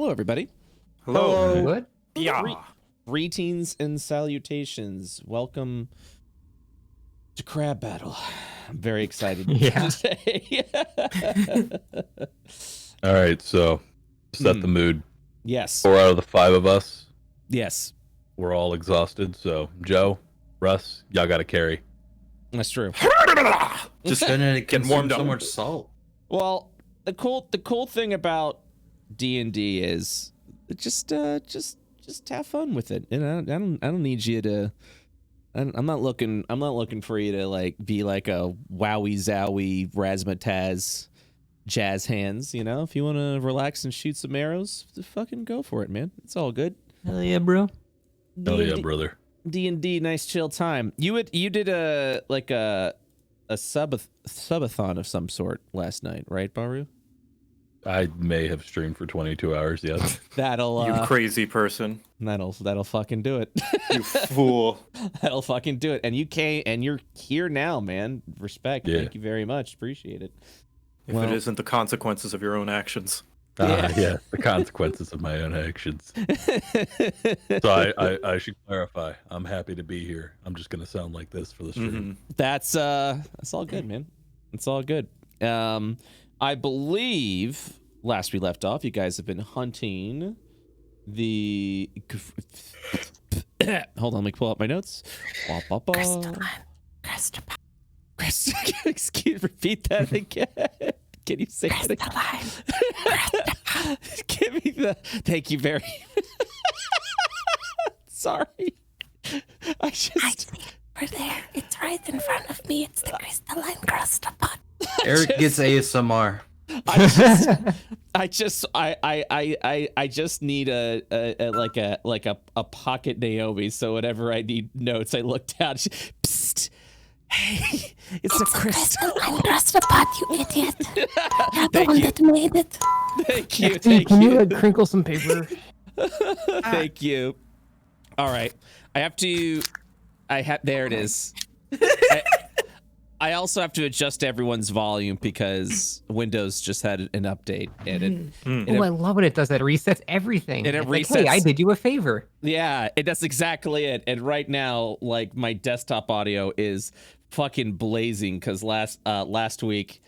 Hello, everybody. Hello. Good. Yeah. Greetings and salutations. Welcome to Crab Battle. I'm very excited today. All right, so set the mood. Yes. 4 out of the 5 of us, Yes. we're all exhausted. So Joe, Russ, y'all got to carry. That's true. Just gonna Getting consume warmed so up. much salt. Well, the cool thing about D&D is just have fun with it. And I don't need you to. I'm not looking for you to like be like a wowie zowie razzmatazz jazz hands. You know, if you want to relax and shoot some arrows, fucking go for it, man. It's all good. Hell yeah, bro. Hell yeah, brother. D&D, nice chill time. You did a subathon of some sort last night, right, Bahroo? I may have streamed for 22 hours. Yes. That'll You crazy person. That'll fucking do it. You fool. That'll fucking do it. And you came and you're here now, man. Respect. Yeah. Thank you very much. Appreciate it. If it isn't the consequences of your own actions. Yeah, the consequences of my own actions. So I should clarify. I'm happy to be here. I'm just gonna sound like this for the stream. That's all good, man. It's all good. I believe last we left off, you guys have been hunting the. Hold on, let me pull up my notes. Excuse, repeat that again. Can you say it again? Give me the. Thank you very. Sorry. I see it over there. It's right in front of me. It's the crystalline crustapod. Eric gets ASMR. I just need a pocket Naomi, so whenever I need notes, I look down. Psst. Hey, it's a crystalline crustapod, you idiot. You're the one that made it. Thank you. Can you like crinkle some paper? Thank you. All right. There it is. I also have to adjust everyone's volume because Windows just had an update. And I love when it does that. It resets everything. And it resets. resets. Like, hey, I did you a favor. Yeah, that's exactly it. And right now, like, my desktop audio is fucking blazing because last week.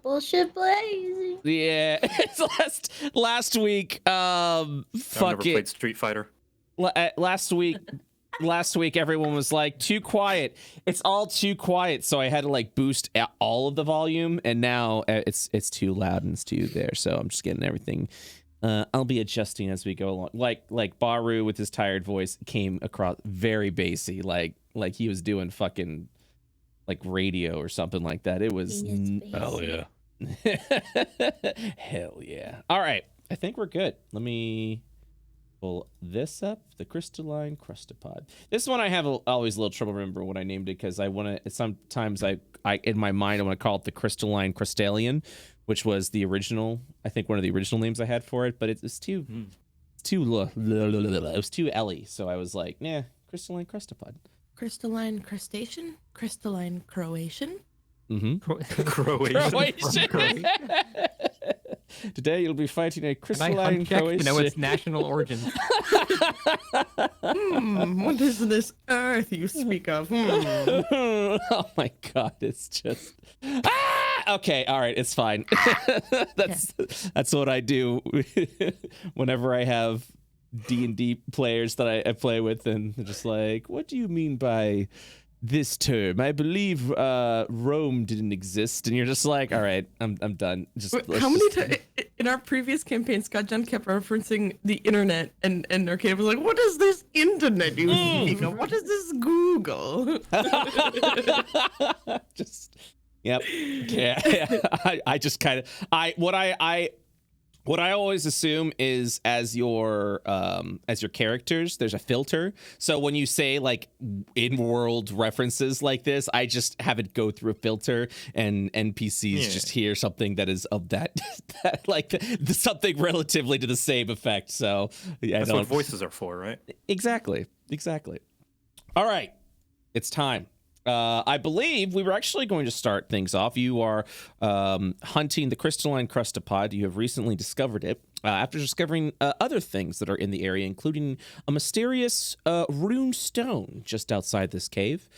Bullshit blazing. Yeah, it's last week. I've never played Street Fighter. Last week, everyone was like, too quiet. It's all too quiet. So I had to like boost all of the volume. And now it's too loud and it's too there. So I'm just getting everything. I'll be adjusting as we go along. Like Bahroo with his tired voice came across very bassy. Like he was doing fucking like radio or something like that. It was Hell yeah. Hell yeah. All right. I think we're good. Let me pull this up, the crystalline crustapod. This one I have always a little trouble remember when I named it because I want to. Sometimes I in my mind I want to call it the crystalline crustallion, which was the original. I think one of the original names I had for it, but it's too. It was too Ellie, so I was like, nah, crystalline crustapod. Crystalline crustacean, crystalline Croatian. Croatian. Today you'll be fighting a crystalline Croatian. You know its national origin. What is this earth you speak of? Oh my god, it's just okay, all right, it's fine. That's what I do whenever I have D&D players that I play with, and they're just like, what do you mean by this term? I believe Rome didn't exist, and you're just like, all right, I'm done. How many times in our previous campaign, ScottJund kept referencing the internet, and Arcade was like, "What is this internet you speak of? What is this Google?" Yep, yeah. I just kind of what I always assume is as your characters, there's a filter. So when you say like in-world references like this, I just have it go through a filter, and NPCs just hear something that is of that like something relatively to the same effect. So yeah, That's what voices are for, right? Exactly. All right, it's time. I believe we were actually going to start things off. You are hunting the crystalline crustapod. You have recently discovered it. after discovering other things that are in the area, including a mysterious rune stone just outside this cave.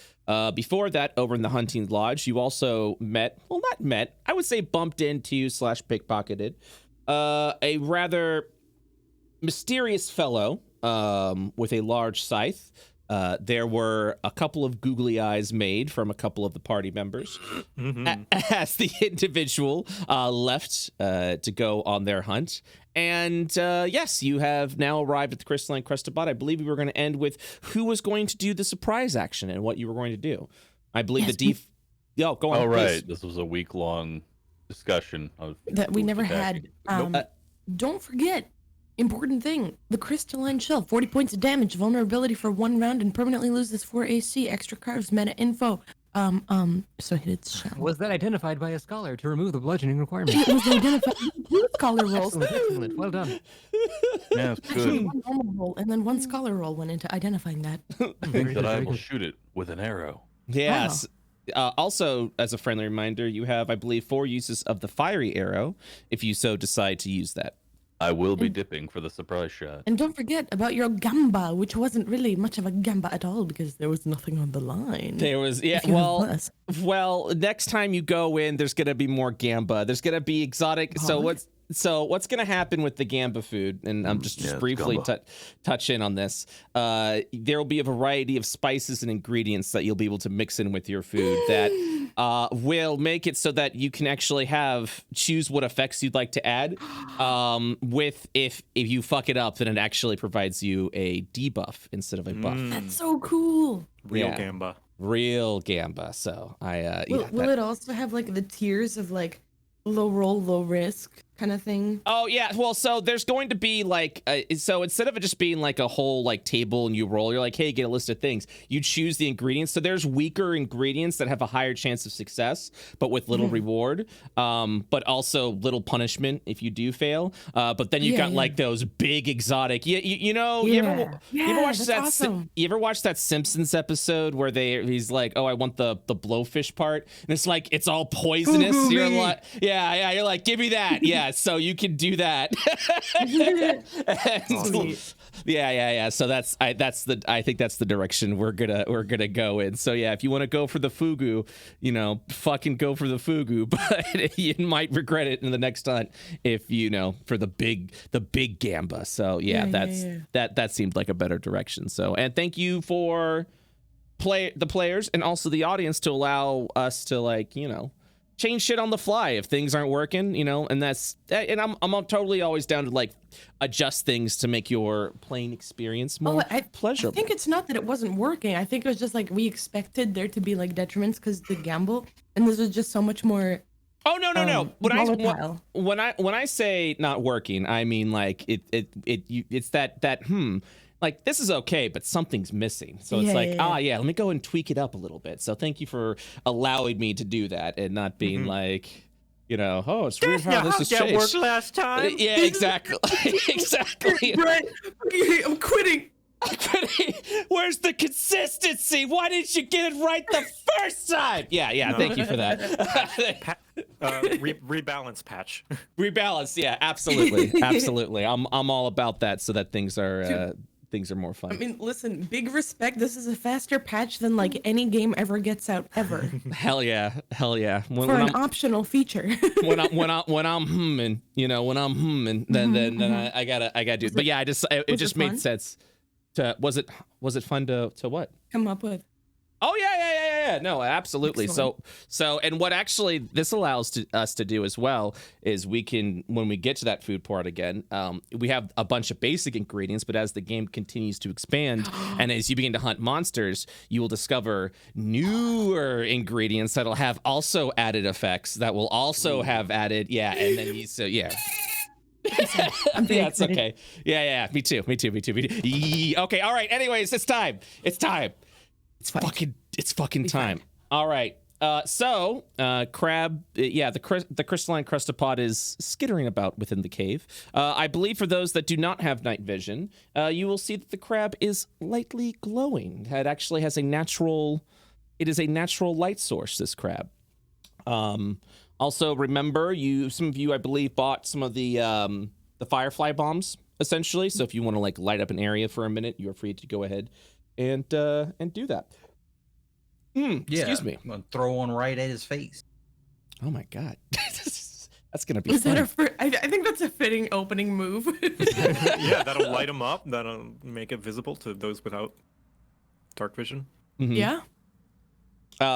Before that, over in the hunting lodge, you also I would say bumped into / pickpocketed a rather mysterious fellow with a large scythe. There were a couple of googly eyes made from a couple of the party members as the individual left to go on their hunt. And yes, you have now arrived at the Crystalline Crestapod. I believe we were going to end with who was going to do the surprise action and what you were going to do. I believe Yo, go on. Oh, right. Please. This was a week-long discussion of That we never had. Nope. Don't forget, important thing, the crystalline shell, 40 points of damage, vulnerability for 1 round, and permanently loses 4 AC, extra cards, meta info. So hit its shell. Was that identified by a scholar to remove the bludgeoning requirement? It was identified with 2 scholar rolls. Excellent. Well done. Yeah, it's Actually, good. 1 normal roll, and then 1 scholar roll went into identifying that. Think that I will shoot it with an arrow. Yes. Also, as a friendly reminder, you have, I believe, 4 uses of the fiery arrow if you so decide to use that. I will be dipping for the surprise shot. And don't forget about your gamba, which wasn't really much of a gamba at all because there was nothing on the line. There was, yeah, If you have plus. well, next time you go in, there's going to be more gamba. There's going to be exotic. So what's going to happen with the gamba food? And I'm just briefly touch in on this. There will be a variety of spices and ingredients that you'll be able to mix in with your food that will make it so that you can actually choose what effects you'd like to add. With if you fuck it up, then it actually provides you a debuff instead of a buff. That's so cool. Real gamba. Real gamba. So Will it also have like the tiers of like low roll, low risk kind of thing? Oh yeah, well, so there's going to be like so instead of it just being like a whole like table and you roll, you're like, hey, get a list of things, you choose the ingredients. So there's weaker ingredients that have a higher chance of success but with little reward, but also little punishment if you do fail, but then you've got like those big exotic, you ever watch that Simpsons episode where he's like, oh, I want the blowfish part, and it's like it's all poisonous. You're like, you're like, give me that. So you can do that. So I think that's the direction we're gonna go in. So yeah, if you want to go for the fugu, fucking go for the fugu, but you might regret it in the next hunt if for the big gamba. So that seemed like a better direction. So, and thank you for the players and also the audience to allow us to change shit on the fly if things aren't working, and I'm totally always down to adjust things to make your playing experience more pleasurable. I think it's not that it wasn't working. I think it was just we expected there to be detriments because the gamble, and this was just so much more. Oh no! Volatile. When I say not working, I mean it's that this is okay, but something's missing. So it's let me go and tweak it up a little bit. So thank you for allowing me to do that and not being oh, it's weird how this has changed. Worked last time. Yeah, exactly. Exactly. Right. I'm quitting. Where's the consistency? Why didn't you get it right the first time? Yeah. No. Thank you for that. Rebalance patch. Rebalance. Yeah, absolutely. I'm all about that so that things are more fun. I mean, listen, big respect. This is a faster patch than any game ever gets out ever. Hell yeah. For an optional feature. when I'm humming, then I gotta do it. But yeah, it just made sense. Was it fun to what? Come up with. Oh yeah. No, absolutely. Excellent. So, and what actually this allows us to do as well is we can, when we get to that food part again, we have a bunch of basic ingredients, but as the game continues to expand and as you begin to hunt monsters, you will discover newer ingredients that'll have also added effects that will also have added, and then I'm very it's okay. Yeah. Me too. Okay. All right. Anyways, it's time. It's fucking time. All right. So Crab, the crystalline crestapod is skittering about within the cave. I believe for those that do not have night vision, you will see that the crab is lightly glowing. It actually has a natural light source, this crab. Also, remember, some of you, I believe, bought some of the the Firefly Bombs, essentially. So if you want to like light up an area for a minute, you're free to go ahead and do that. Excuse me. I'm gonna throw one right at his face. Oh my god. That's gonna be Is fun. that I think that's a fitting opening move. Yeah, that'll light them up. That'll make it visible to those without dark vision. Mhm. Yeah.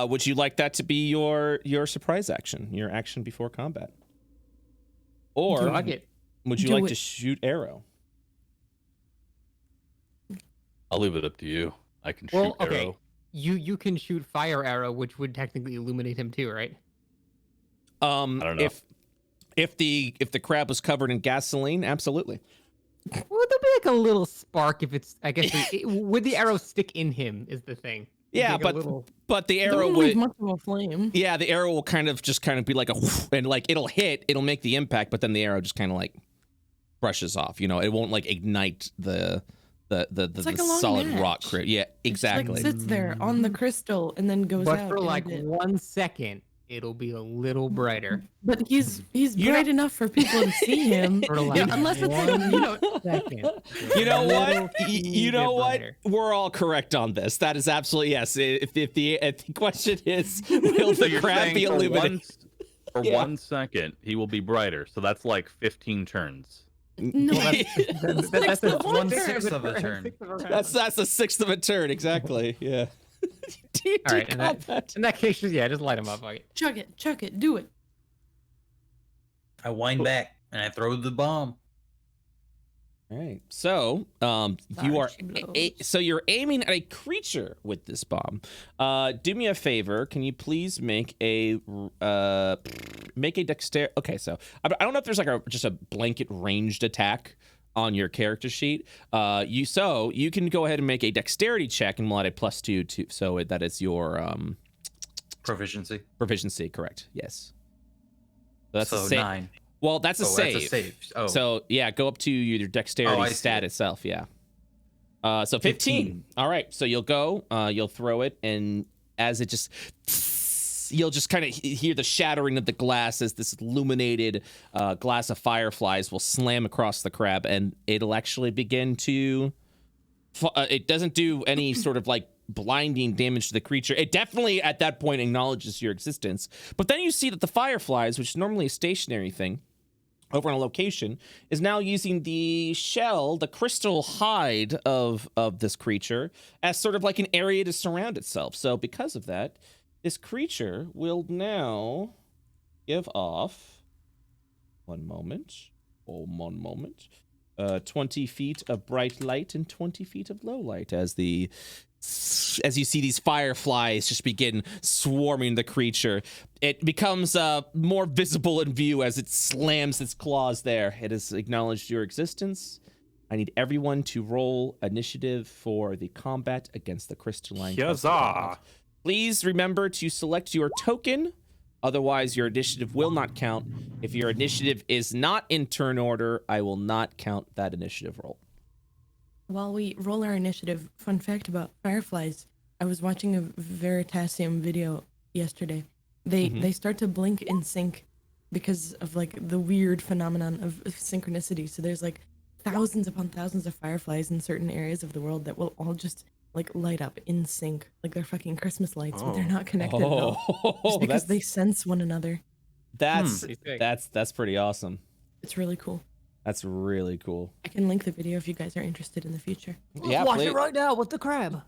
Would you like that to be your surprise action, your action before combat? Or Fuck it. would you Do like it. to shoot arrow? I'll leave it up to you. I can Well, shoot okay. arrow. You can shoot fire arrow, which would technically illuminate him too, right? I don't know. If the crab was covered in gasoline, absolutely. Well, there'll be like a little spark if it's. I guess would the arrow stick in him? Is the thing. Yeah, Like a but little- the It arrow wouldn't would. leave much of a flame. Yeah, the arrow will kind of be like a whoosh, and like it'll make the impact, but then the arrow just kind of like brushes off. You know, it won't like ignite the like a long solid match. rock crab. Yeah, exactly. Like sits there on the crystal and then goes but out. for in a like bit. 1 second, it'll be a little brighter. But he's You bright enough for people to see him. For like Yeah, unless it's like, 1 second. You know Little what? teeny You know bit what? brighter. We're all correct on this. That is absolutely yes. If the question is, will So the you're crab saying be illuminated? For Yeah. 1 second, he will be brighter. So that's like 15 turns. No, That's a one 1/6 of a turn. That's a sixth of a turn exactly. Yeah. Do you All right, call that? in that case, just light him up. Fuck it. chuck it, do it. I wind back and I throw the bomb. All right. So, you are Sorry, she blows. so you're aiming at a creature with this bomb. Do me a favor. Can you please make a dexterity? Okay, so I don't know if there's like just a blanket ranged attack on your character sheet. You can go ahead and make a dexterity check, and we'll add a +2 to so that is your Proficiency. proficiency. Correct. Yes. So that's a So save. 9. Well, that's a save. That's a save. Oh, So yeah, go up to your dexterity I see stat it. itself. Yeah. So 15. All right. So you'll go. You'll throw it, and as it just, you'll just kind of hear the shattering of the glass as this illuminated glass of fireflies will slam across the crab, and it'll actually begin to. It doesn't do any sort of like blinding damage to the creature. It definitely at that point acknowledges your existence. But then you see that the fireflies, which is normally a stationary thing, over on a location, is now using the shell, the crystal hide of this creature as sort of like an area to surround itself. So because of that, this creature will now give off 1 moment. 20 feet of bright light and 20 feet of low light as you see these fireflies just begin swarming the creature. It becomes more visible in view as it slams its claws there. It has acknowledged your existence. I need everyone to roll initiative for the combat against the crystalline. Huzzah! Please remember to select your token. Otherwise, your initiative will not count. If your initiative is not in turn order, I will not count that initiative roll. While we roll our initiative, fun fact about fireflies, I was watching a Veritasium video yesterday. They start to blink in sync because of like the weird phenomenon of synchronicity. So there's like thousands upon thousands of fireflies in certain areas of the world that will all just like light up in sync, like they're fucking Christmas lights, but they're not connected at all. Just because they sense one another. That's Pretty sick. that's pretty awesome. It's really cool. That's really cool. I can link the video if you guys are interested in the future. Yeah, Watch please. it right now with the crab.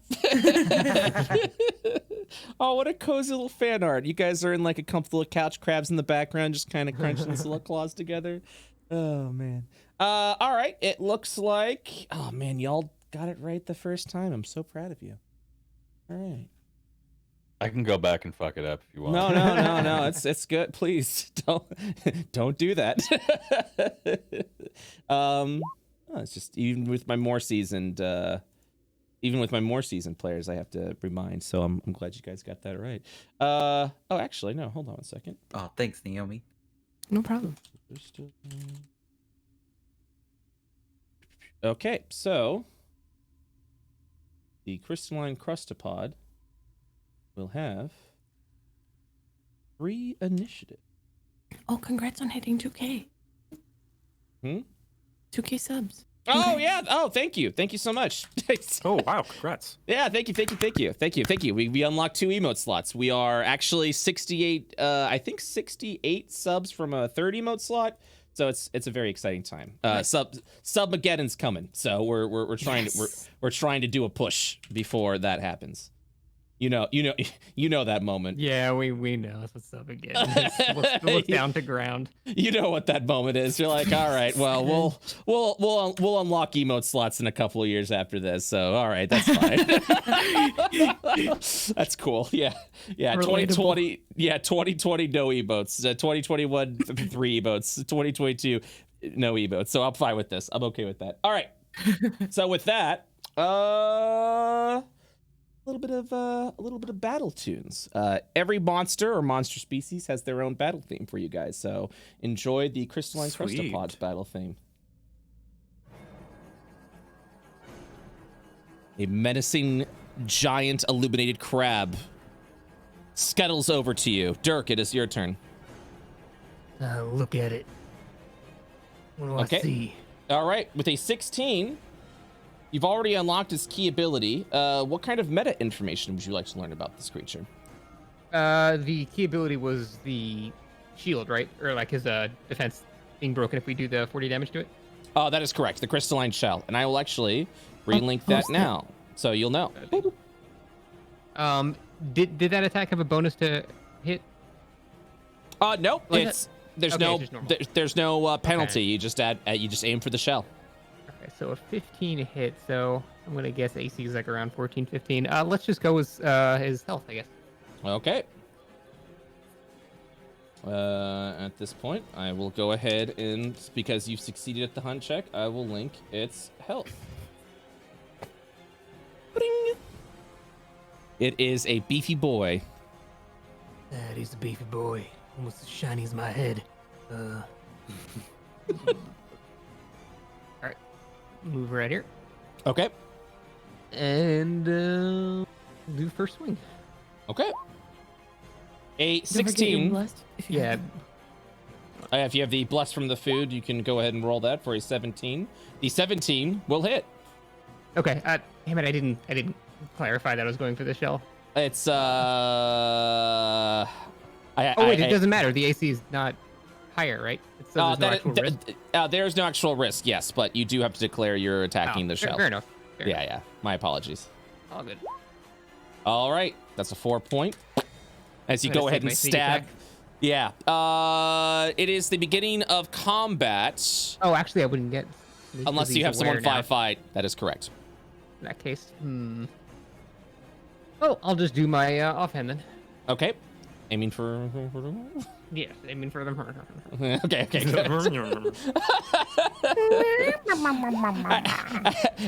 Oh, what a cozy little fan art. You guys are in like a comfortable couch, crabs in the background, just kind of crunching his little claws together. Oh, man. All right. It looks like, oh, man, y'all got it right the first time. I'm so proud of you. All right. I can go back and fuck it up if you want. No. It's good. Please don't do that. It's just even with my more seasoned players, I have to remind. So I'm glad you guys got that right. Oh, actually, no. Hold on 1 second. Oh, thanks, Naomi. No problem. Okay, so the crystalline crustapod will have 3 initiative. Oh, congrats on hitting 2K. 2K subs. Oh yeah. Oh, thank you so much. Oh wow, congrats. Yeah, thank you. We unlocked 2 emote slots. We are actually 68. I think 68 subs from a 3rd emote slot. So it's a very exciting time. Submageddon's coming. So we're trying we're trying to do a push before that happens. You know that moment. Yeah, we know. What's up again? Look down to ground. You know what that moment is. You're like, all right, well, we'll unlock emote slots in a couple of years after this. So, all right, that's fine. That's cool. Yeah. 2020. Yeah, 2020 no emotes. 2021 3 emotes. 2022 no emotes. So I'm fine with this. I'm okay with that. All right. So with that, a little bit of battle tunes. Every monster or monster species has their own battle theme for you guys. So enjoy the Crystalline Sweet. Crustapods battle theme. A menacing giant illuminated crab scuttles over to you. Dirk, it is your turn. Look at it. What do I see? All right, with a 16, you've already unlocked its key ability. What kind of meta information would you like to learn about this creature? The key ability was the shield, right? Or like his defense being broken if we do the 40 damage to it? That is correct, the crystalline shell. And I will actually relink that now, so you'll know. Did that attack have a bonus to hit? Nope. There's okay, no it's just normal. there's no penalty. Okay. You just you just aim for the shell. Okay, so a 15 hit, so I'm gonna guess AC is like around 14, 15. Let's just go with his health, I guess. Okay. At this point, I will go ahead and, because you've succeeded at the hunt check, I will link its health. Bring. It is a beefy boy. That is a beefy boy. Almost as shiny as my head. Alright. Move right here. Okay. And do first swing. Okay. A Don't forget your 16. blessed if you have Yeah. it. If you have the bless from the food, you can go ahead and roll that for a 17. The 17 will hit. Okay. Damn it, I didn't clarify that I was going for the shell. It's It doesn't matter. The AC is not higher, right? So there's no actual risk. There's no actual risk, yes, but you do have to declare you're attacking the shell. Fair enough. Fair enough. Yeah. My apologies. All good. All right, that's a 4 point. As you I'm gonna go ahead save my and sneak stab. attack. Yeah. It is the beginning of combat. Oh, actually, I wouldn't get. Unless because you have he's someone aware now. fight. That is correct. In that case, Oh, I'll just do my offhand then. Okay. Aiming for. Yes, aiming for them. Okay. Good.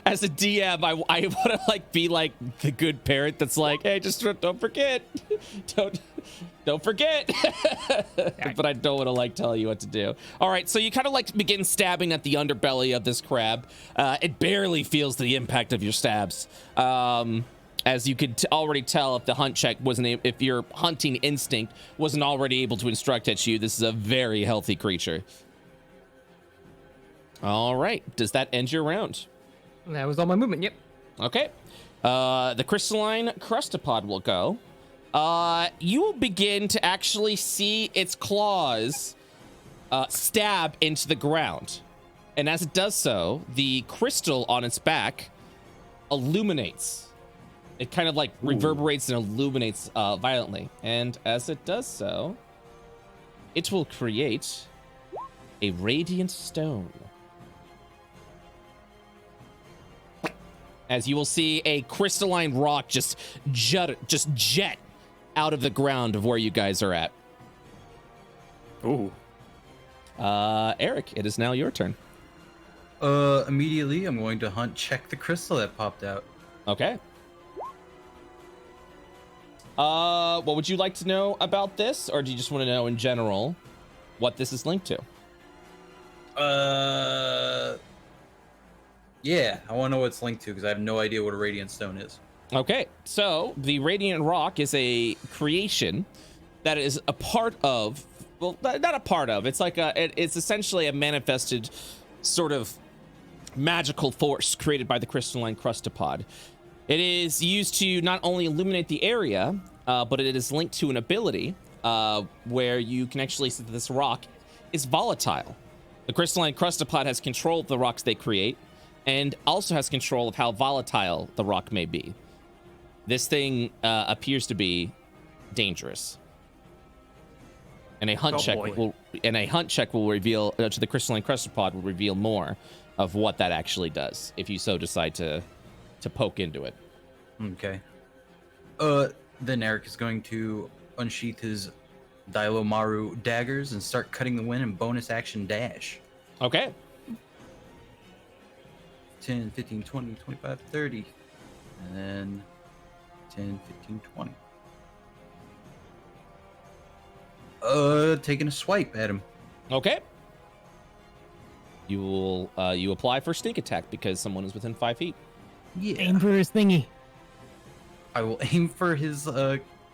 As a DM, I want to be like the good parent that's like, hey, just don't forget, don't forget. But I don't want to tell you what to do. All right, so you kind of begin stabbing at the underbelly of this crab. It barely feels the impact of your stabs. As you could already tell, if the hunt check wasn't, if your hunting instinct wasn't already able to instruct at you, this is a very healthy creature. All right, does that end your round? That was all my movement. Yep. Okay. The crystalline crustapod will go. You will begin to actually see its claws stab into the ground. And as it does so, the crystal on its back illuminates. It kind of reverberates and illuminates violently. And as it does so, it will create a radiant stone. As you will see a crystalline rock just jet out of the ground of where you guys are at. Ooh. Eric, it is now your turn. Immediately, I'm going to hunt check the crystal that popped out. Okay. What would you like to know about this, or do you just want to know in general what this is linked to? Yeah, I want to know what it's linked to because I have no idea what a radiant stone is. Okay, so the radiant rock is a creation that is a part of, well, not a part of. It's it's essentially a manifested sort of magical force created by the crystalline crustapod. It is used to not only illuminate the area, but it is linked to an ability where you can actually see that this rock is volatile. The crystalline crustapod has control of the rocks they create and also has control of how volatile the rock may be. This thing appears to be dangerous. And a hunt check will reveal to the crystalline crustapod will reveal more of what that actually does if you so decide to poke into it. Okay. Then Eric is going to unsheath his AdmiralBahroo daggers and start cutting the wind and bonus action dash. Okay. 10, 15, 20, 25, 30. And then 10, 15, 20. Taking a swipe at him. Okay. You will you apply for sneak attack because someone is within 5 feet. Yeah. Aim for his thingy. I will aim for his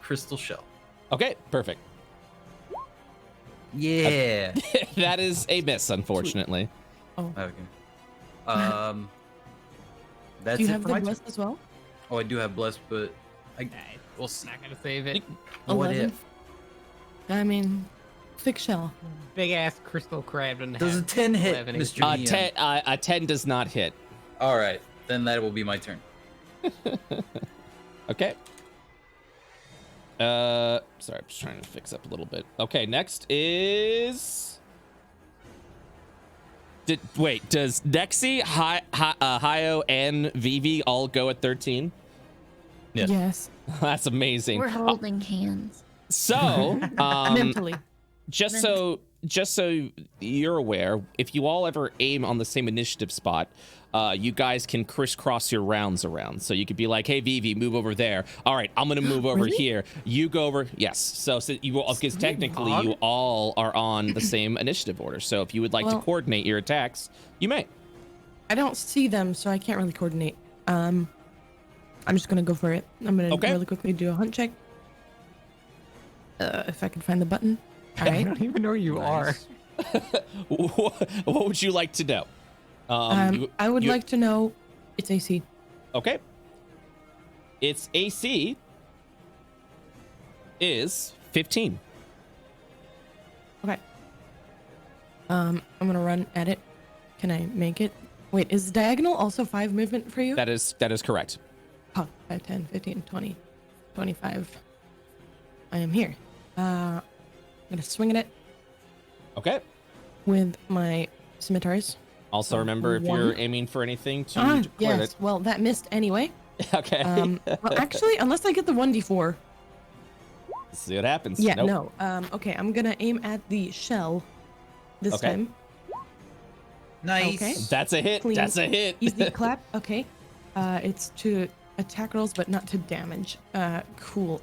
crystal shell. Okay, perfect. Yeah. That is a miss, unfortunately. Okay. That's Do you it have for the my bless turn. as well? Oh, I do have blessed, but we'll see. Not gonna save it. What 11. if? I mean, thick shell. Big ass crystal crab doesn't Does a have 10 hit, 11 Mr. HP. DM? A 10 does not hit. All right, then that will be my turn. Okay. Sorry, I'm just trying to fix up a little bit. Okay, next is. Does Nexi, Hayo, and Vivi all go at 13? Yes. Yes. That's amazing. We're holding hands. So, Mentally. just so you're aware, if you all ever aim on the same initiative spot, you guys can crisscross your rounds around. So you could be like, "Hey, Vivi, move over there." All right, I'm gonna move over Really? here. You go over. Yes. So you will, because technically you all are on the same initiative order. So if you would like to Well- coordinate your attacks, you may. I don't see them, so I can't really coordinate. I'm just gonna go for it. I'm gonna Okay. really quickly do a hunt check. If I can find the button. All I right. don't even know who you are. What would you like to know? I would you- like to know its AC. Okay. Its AC is 15. Okay. I'm gonna run at it. Can I make it? Wait, is diagonal also 5 movement for you? That is correct. Oh, 5, 10, 15, 20, 25. I am here. I'm gonna swing at it Okay. with my scimitars. Also, remember if One. you're aiming for anything to declare Yes. Well, that missed anyway. it. Okay. Well, actually, unless I get the 1d4. Let's see what happens. Yeah, Nope. no. Okay, I'm gonna aim at the shell this Okay. time. Nice. Okay. That's a hit. Clean. That's a hit. Easy clap. Okay. It's to attack rolls, but not to damage. Cool.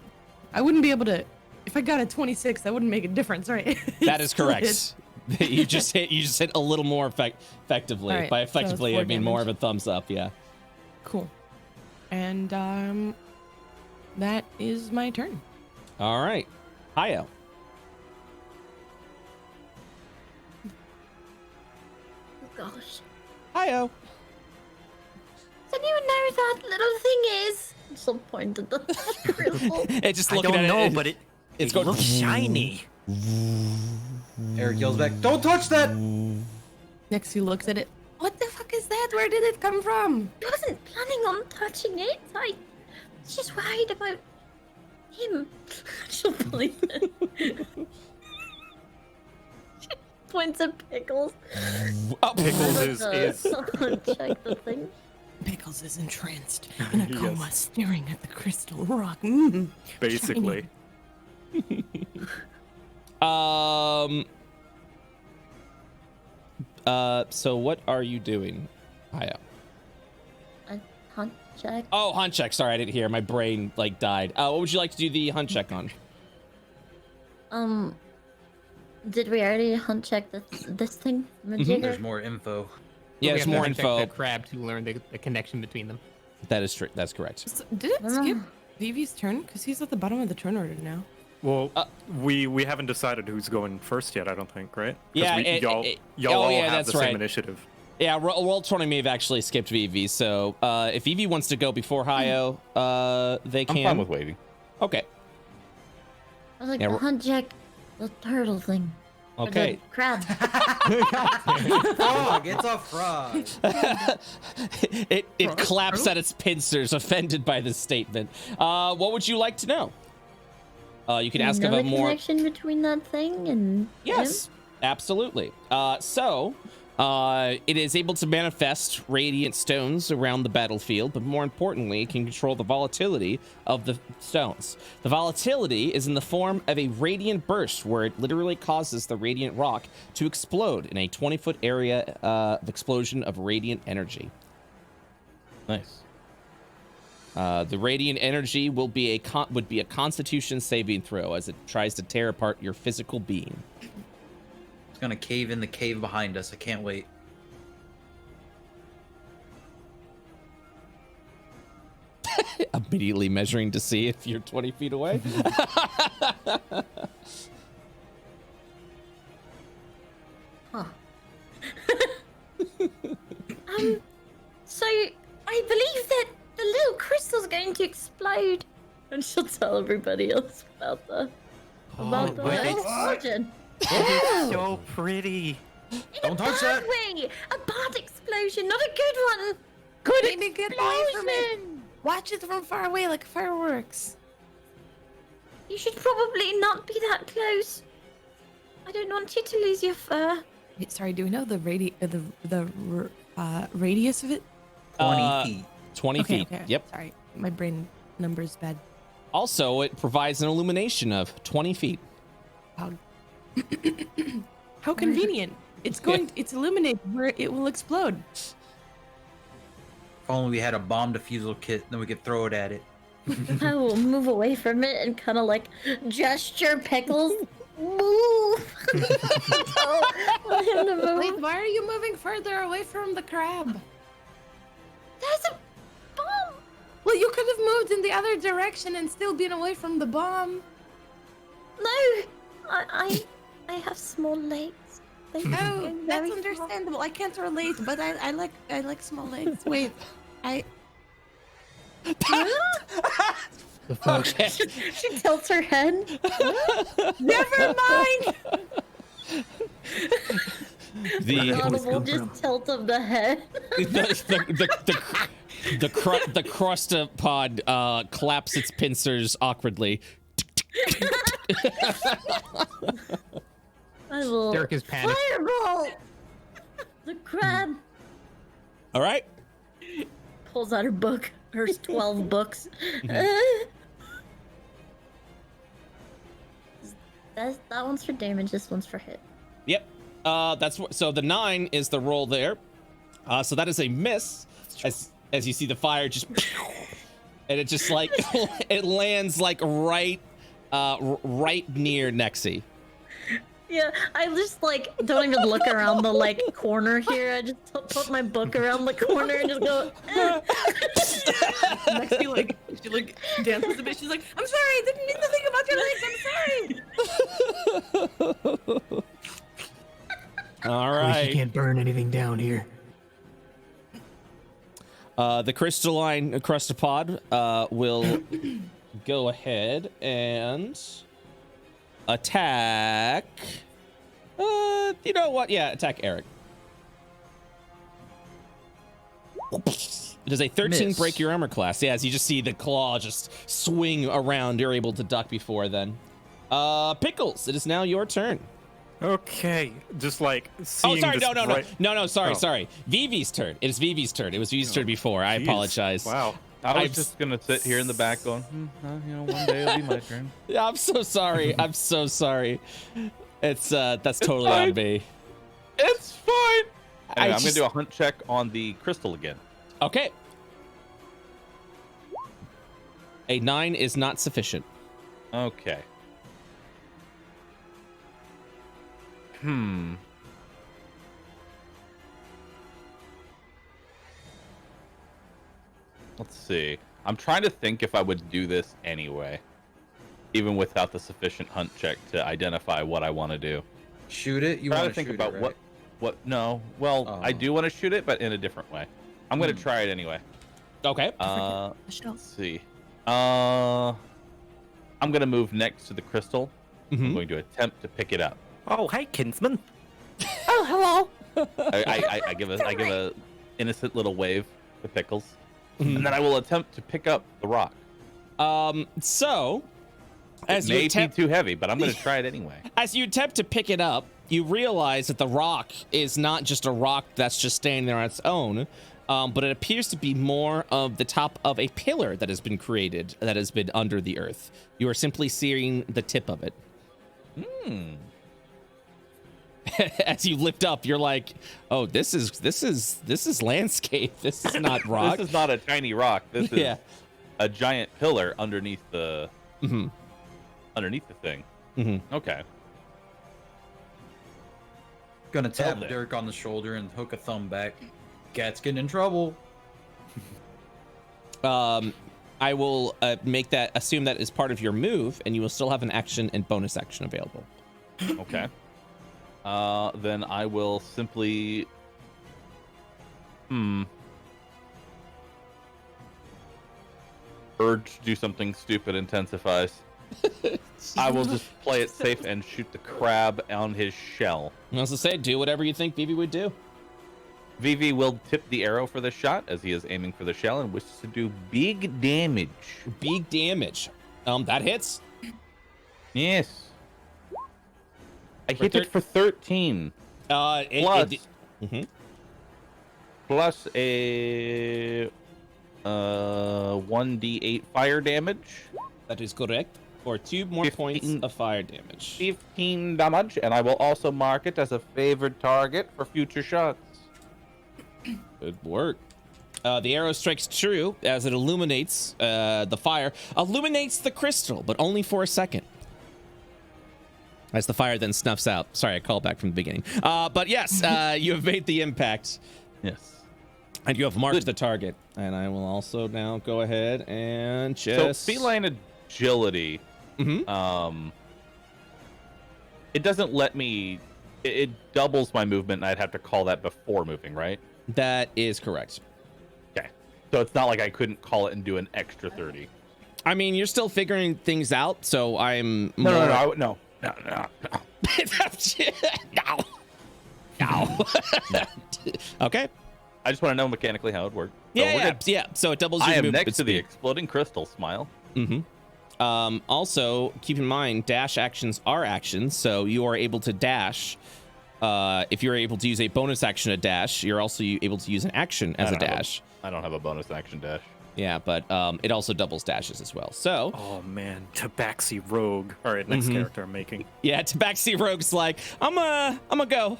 I wouldn't be able to. If I got a 26, that wouldn't make a difference, right? That is Still correct. hit. You just hit a little more effectively. All right, By so it's effectively, 4 I mean more of damage. a thumbs up. Yeah. Cool. And that is my turn. All right. Hayo. Oh gosh. Hayo. Don't you know that little thing is? Some point at the crystal. It just I looking don't at know, it. but it's it going. looks shiny. Eric yells back, "Don't touch that!" Next, he looks at it. What the fuck is that? Where did it come from? I wasn't planning on touching it. I was just worried about him. She'll believe it. Points at Pickles. Oh, Pickles I'd is like to check the thing. Pickles is entranced in a Yes. coma, staring at the crystal rock. basically. So what are you doing, Hayo? A hunt check. Oh, hunt check. Sorry, I didn't hear. My brain died. What would you like to do the hunt check on? Did we already hunt check this thing? There's more info. Yeah, We there's have to more check info. The crab to learn the connection between them. That is true. That's correct. Did it skip Vivi's turn? Because he's at the bottom of the turn order now. Well, we haven't decided who's going first yet. I don't think, right? 'Cause Yeah, y'all oh, all yeah, have that's the same right. initiative. Yeah, Roll20 may have actually skipped Vivi, so if Vivi wants to go before Hayo, they can. I'm fine with waiting. Okay. I was like Yeah, the hunt check, the turtle thing. Or Okay. the crab. Frog, it's a frog. it claps at its pincers, offended by this statement. What would you like to know? You can ask know about the more. connection between that thing and Yes, absolutely. It is able to manifest radiant stones around the battlefield, but more importantly, it can control the volatility of the stones. The volatility is in the form of a radiant burst, where it literally causes the radiant rock to explode in a 20-foot area of explosion of radiant energy. Nice. The radiant energy would be a Constitution saving throw as it tries to tear apart your physical being. It's gonna cave in the cave behind us. I can't wait. Immediately measuring to see if you're 20 feet away. Huh. So I believe that the little crystal's going to explode, and she'll tell everybody else about the explosion. It's so pretty. Don't touch that. Way, a bad explosion, not a good one. Good, maybe get away from it. Watch it from far away like fireworks. You should probably not be that close. I don't want you to lose your fur. Wait, sorry, do we know the radius of it? 20 feet. 20 feet. Okay. Yep. Sorry, my brain number's bad. Also, it provides an illumination of 20 feet. How, how convenient. It's going. It's illuminated where it will explode. If only we had a bomb defusal kit, then we could throw it at it. I will move away from it and kind of like gesture Pickles. Move. Tell him to move. Wait, why are you moving further away from the crab? There's a bomb. Well, you could have moved in the other direction and still been away from the bomb. No, I have small legs. They Oh, go that's very understandable. I can't relate, but I like small legs. Wait, Okay. She tilts her head. never mind. Audible just tilt of the head. The crustapod claps its pincers awkwardly. I will. Derek is panicked. Firebolt. The crab All right. pulls out her book. Her 12 books. That one's for damage. This one's for hit. Yep. That's what. So the 9 is the roll there. So that is a miss. As you see the fire just, and it just like it lands like right near Nexi. Yeah, I just like don't even look around the like corner here. I just put my book around the corner and just go. Next, she dances a bit. She's like, "I'm sorry, I didn't mean to think about your legs. I'm sorry." All At least you right. can't burn anything down here. The crystalline crustapod will go ahead and attack. You know what? Yeah, attack Eric. Does a 13 Miss. break your armor class? Yeah, as you just see the claw just swing around, you're able to duck before then. Pickles, it is now your turn. Okay, just like seeing Oh, sorry, this no, sorry, Oh. sorry. Vivi's turn. It is Vivi's turn. It was Vivi's turn before. I Jeez. apologize. Wow. I was I've just gonna sit here in the back going, one day it'll be my turn. Yeah, I'm so sorry. I'm so sorry. It's that's totally on fine. me. It's fine. Anyway, I'm just- gonna do a hunt check on the crystal again. Okay. A 9 is not sufficient. Okay. Let's see. I'm trying to think if I would do this anyway, even without the sufficient hunt check to identify what I want to do. Shoot it. You Trying want to think shoot about it, what. right? What? No. Well, I Oh. do want to shoot it, but in a different way. I'm gonna try it anyway. Okay. Michelle. Let's see. I'm gonna move next to the crystal. I'm Mhm. going to attempt to pick it up. Oh, hey, kinsman. Oh, hello. I give a innocent little wave to Pickles, and then I will attempt to pick up the rock. So, as It may you attempt, be too heavy, but I'm gonna try it anyway. as you attempt to pick it up, you realize that the rock is not just a rock that's just standing there on its own, but it appears to be more of the top of a pillar that has been created, that has been under the earth. You are simply seeing the tip of it. As you lift up, you're like, "Oh, this is landscape. This is not rock. This is not a tiny rock. This is Yeah. a giant pillar underneath the underneath the thing. Okay. Gonna tap there. Dirk on the shoulder and hook a thumb back. Cat's getting in trouble. I will assume that is part of your move, and you will still have an action and bonus action available. Okay. Then I will simply. Urge to do something stupid intensifies. I will just play it safe and shoot the crab on his shell. As I say, do whatever you think Vivi would do. Vivi will tip the arrow for the shot as he is aiming for the shell and wishes to do big damage. Big damage. That hits. Yes. I hit it for 13. Plus a 1d8 fire damage. That is correct. Or 2 more 15. points of fire damage. 15 damage, and I will also mark it as a favored target for future shots. Good work. The arrow strikes true as it illuminates the fire, illuminates the crystal, but only for a second. As the fire then snuffs out. Sorry, I called back from the beginning. But yes, you have made the impact. Yes. And you have marked Good. the target. And I will also now go ahead and just... So feline agility. It doesn't let me. It doubles my movement, and I'd have to call that before moving, right? That is correct. Okay. So it's not like I couldn't call it and do an extra 30. I mean, you're still figuring things out, so I'm No. No. Okay. I just want to know mechanically how it works. So we're Yeah. good. So it doubles your I am movement next to the speed. exploding crystal. Smile. Also, keep in mind, dash actions are actions, so you are able to dash. If you're able to use a bonus action to dash, you're also able to use an action as a dash. I don't have a bonus action dash. Yeah, but it also doubles dashes as well. So, Oh man, Tabaxi Rogue. All right, next character I'm making. yeah, Tabaxi Rogue's like, I'm a go.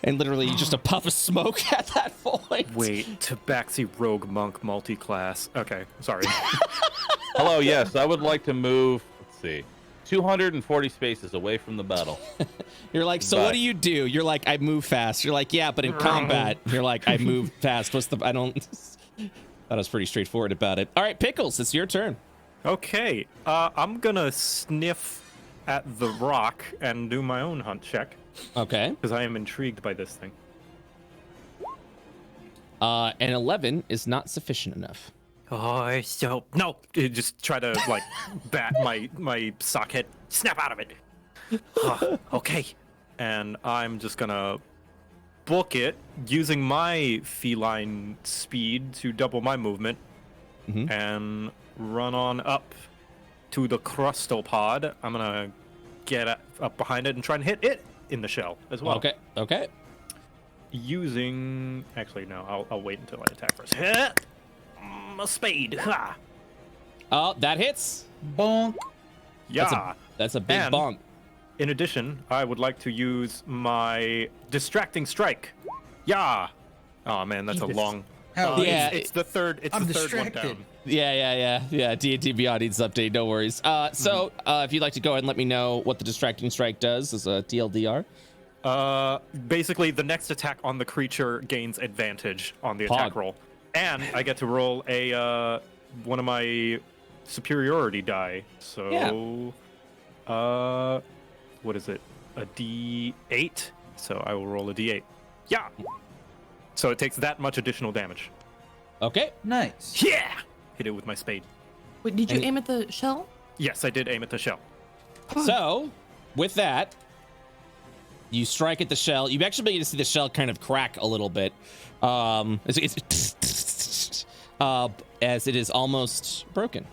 And literally just a puff of smoke at that point. Wait, Tabaxi Rogue Monk multi-class. Okay, sorry. Hello, yes, I would like to move. Let's see, 240 spaces away from the battle. You're like, so what do you do? You're like, I move fast. You're like, yeah, but in combat, you're like, I move fast. Thought I was pretty straightforward about it. All right, Pickles, it's your turn. Okay, I'm gonna sniff at the rock and do my own hunt check Okay. because I am intrigued by this thing. An 11 is not sufficient enough. Oh, so no! Just try to like bat my socket, snap out of it. Okay, and I'm just gonna book it using my feline speed to double my movement, and run on up to the crustal pod. I'm gonna get up behind it and try and hit it in the shell as well. Okay. Using actually no, I'll wait until I attack first. Hit a spade. Ha! Oh, that hits. Bonk. Yeah. That's a big And- bonk. In addition, I would like to use my distracting strike. Yeah. Oh man, that's a long. Hell yeah. It's the third. It's I'm the third one distracted. down. Yeah. D&D Beyond needs an update. No worries. So if you'd like to go ahead and let me know what the distracting strike does as a TLDR. Basically, the next attack on the creature gains advantage on the attack Pog. roll, and I get to roll a one of my superiority die. So, what is it? A D8. So I will roll a D8. Yeah. So it takes that much additional damage. Okay. Nice. Yeah. Hit it with my spade. Wait, did you aim at the shell? Yes, I did aim at the shell. So, with that, you strike at the shell. You actually begin to see the shell kind of crack a little bit, as it is almost broken.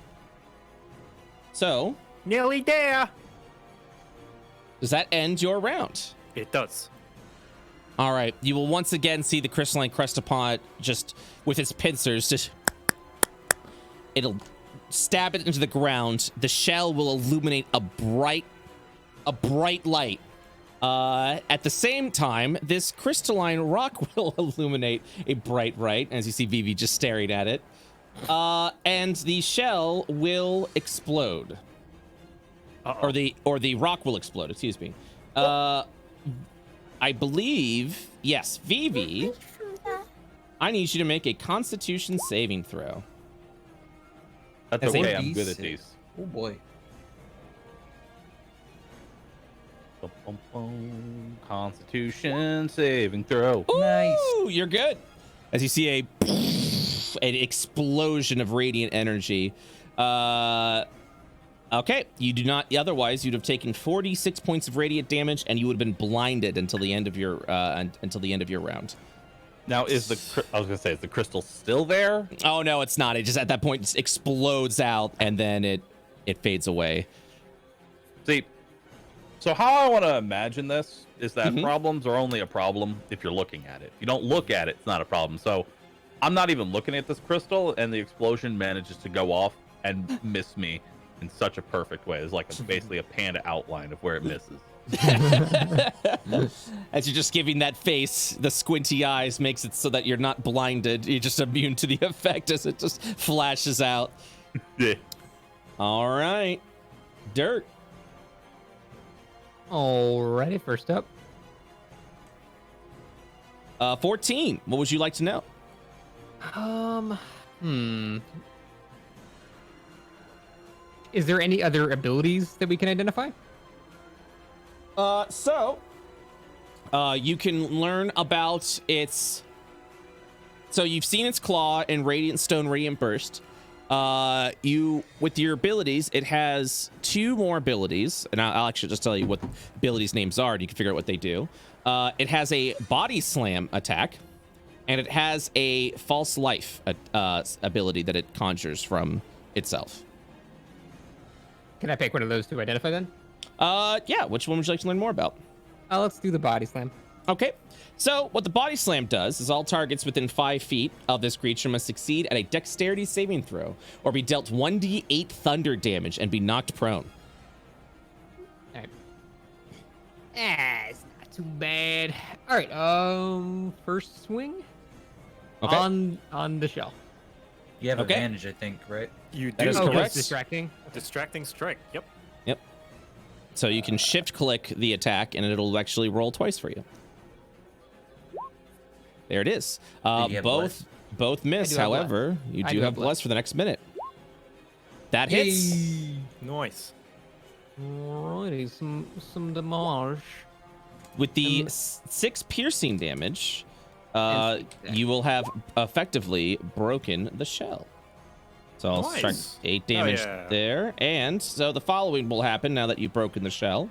So, Nearly there. does that end your round? It does. All right. You will once again see the crystalline crustapod just with its pincers. It'll stab it into the ground. The shell will illuminate a bright light. At the same time, this crystalline rock will illuminate a bright light, as you see Vivi just staring at it. And the shell will explode. Or the rock will explode, excuse me. I believe, yes, Vivi, I need you to make a Constitution saving throw. That's As a okay. I'm good at D6. these. Oh boy. Constitution saving throw. Nice. Ooh, you're good. As you see an explosion of radiant energy. Okay, you do not. Otherwise, you'd have taken 46 points of radiant damage, and you would have been blinded until the end of your round. Now, I was gonna say, is the crystal still there? Oh no, it's not. It just at that point just explodes out, and then it fades away. See, so how I want to imagine this is that problems are only a problem if you're looking at it. If you don't look at it, it's not a problem. So I'm not even looking at this crystal, and the explosion manages to go off and miss me in such a perfect way. It's like basically a panda outline of where it misses. As you're just giving that face, the squinty eyes makes it so that you're not blinded. You're just immune to the effect as it just flashes out. Yeah. All right. Dirt. Alrighty, first up. 14. What would you like to know? Is there any other abilities that we can identify? You can learn about its. So you've seen its claw and Radiant Stone Radiant Burst. With your abilities, it has 2 more abilities, and I'll actually just tell you what abilities names are, and you can figure out what they do. It has a Body Slam attack, and it has a False Life ability that it conjures from itself. Can I pick one of those to identify then? Yeah. Which one would you like to learn more about? Let's do the body slam. Okay. So what the Body Slam does is all targets within 5 feet of this creature must succeed at a dexterity saving throw or be dealt 1d8 thunder damage and be knocked prone. All right. It's not too bad. All right. First swing. Okay. On the shell. You have Okay. advantage, I think, right? You That do. is Oh, 'cause correct. it's distracting. Distracting strike. Yep. So you can shift click the attack and it'll actually roll twice for you. There it is. Did you have Both miss. I do have However, you I do do have have bless for the next minute. That hits. Nice. Alrighty, some damage. With the 6 piercing damage, And you will have effectively broken the shell. So I'll Nice. strike 8 damage yeah. there. And so the following will happen now that you've broken the shell.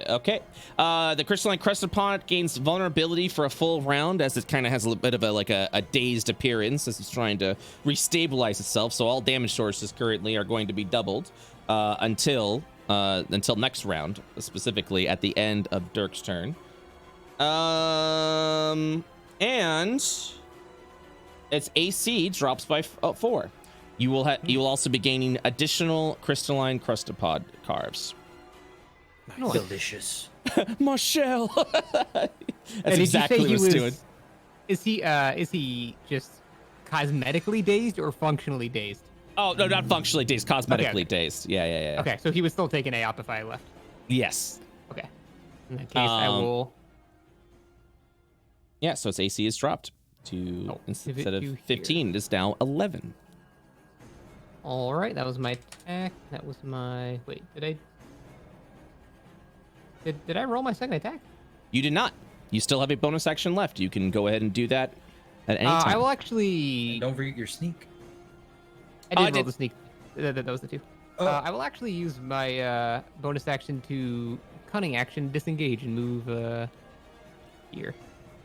Okay. The crystalline crested pod gains vulnerability for a full round as it kind of has a little bit of a dazed appearance as it's trying to restabilize itself. So all damage sources currently are going to be doubled until next round, specifically at the end of Dirk's turn. And its AC drops by 4. You will also be gaining additional crystalline crustapod carves. Delicious. Marshall. That's Did exactly you what say it's doing. Is he just cosmetically dazed or functionally dazed? Oh no, not functionally dazed, cosmetically Okay. dazed. Yeah. Okay, so he was still taking AOP if I left. Yes. Okay. In that case, I will. Yeah. So its AC is dropped to Oh, instead pivot of to 15, it is now 11. All right, that was my attack. That was my. Wait, did I? Did I roll my second attack? You did not. You still have a bonus action left. You can go ahead and do that at any time. I will actually. Don't forget your sneak. I did roll the sneak. That was the 2. Oh. I will actually use my bonus action to cunning action, disengage, and move here.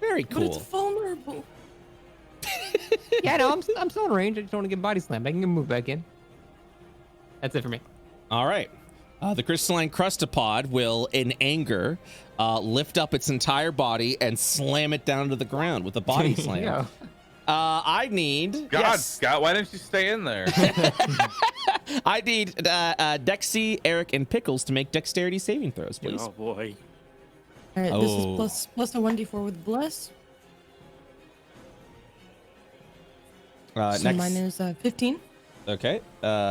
Very But it's cool. vulnerable. Yeah, no, I'm still in range. I just don't want to get body slammed. I can move back in. That's it for me. All right. The crystalline crustapod will, in anger, lift up its entire body and slam it down to the ground with a body slam. Yeah. I need. God, yes. Scott, why didn't you stay in there? I need Dexy, Eric, and Pickles to make dexterity saving throws, please. Oh boy. All right, this Oh. is plus a 1d4 with bless. So Next. mine is 15. Okay.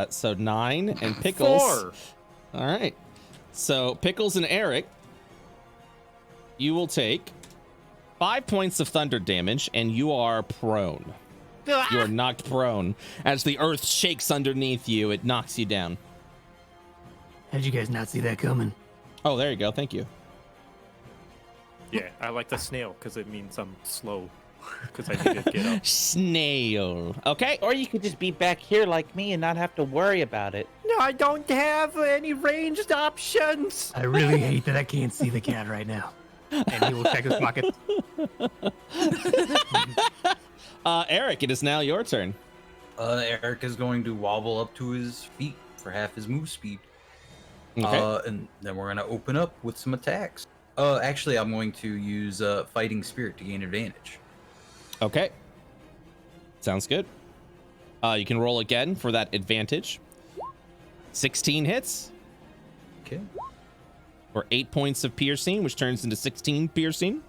So 9 and Pickles. 4. All right. So Pickles and Eric, you will take 5 points of thunder damage, and you are prone. You are knocked prone. As the earth shakes underneath you, it knocks you down. How did you guys not see that coming? Oh, there you go. Thank you. Yeah, I like the snail because it means I'm slow. Because I need to get up. Snail. Okay. Or you could just be back here like me and not have to worry about it. No, I don't have any ranged options. I really hate that I can't see the cat right now. And he will check his pockets. Eric, it is now your turn. Eric is going to wobble up to his feet for half his move speed. Okay. And then we're going to open up with some attacks. Actually, I'm going to use Fighting Spirit to gain advantage. Okay. Sounds good. You can roll again for that advantage. 16 hits Okay. for 8 points of piercing, which turns into 16 piercing.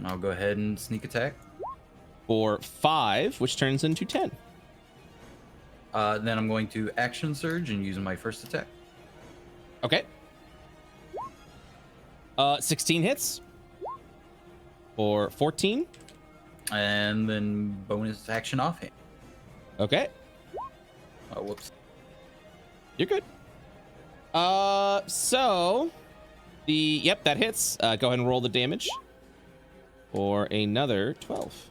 I'll go ahead and sneak attack. For 5, which turns into 10. Then I'm going to Action Surge and use my first attack. Okay. 16 hits for 14. And then bonus action offhand. Okay. Oh, whoops. You're good. So yep, that hits. Go ahead and roll the damage for another 12.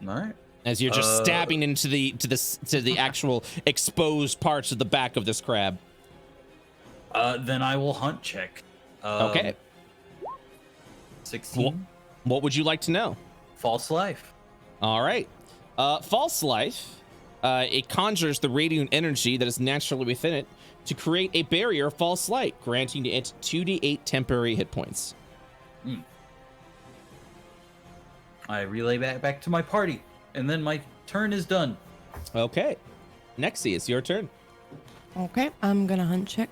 All right. As you're just stabbing into the actual exposed parts of the back of this crab. Then I will hunt check. Okay. 16. What would you like to know? False life. All right. False life. It conjures the radiant energy that is naturally within it to create a barrier of false light, granting it 2d8 temporary hit points. I relay that back to my party, and then my turn is done. Okay. Nexie, it's your turn. Okay, I'm gonna hunt check.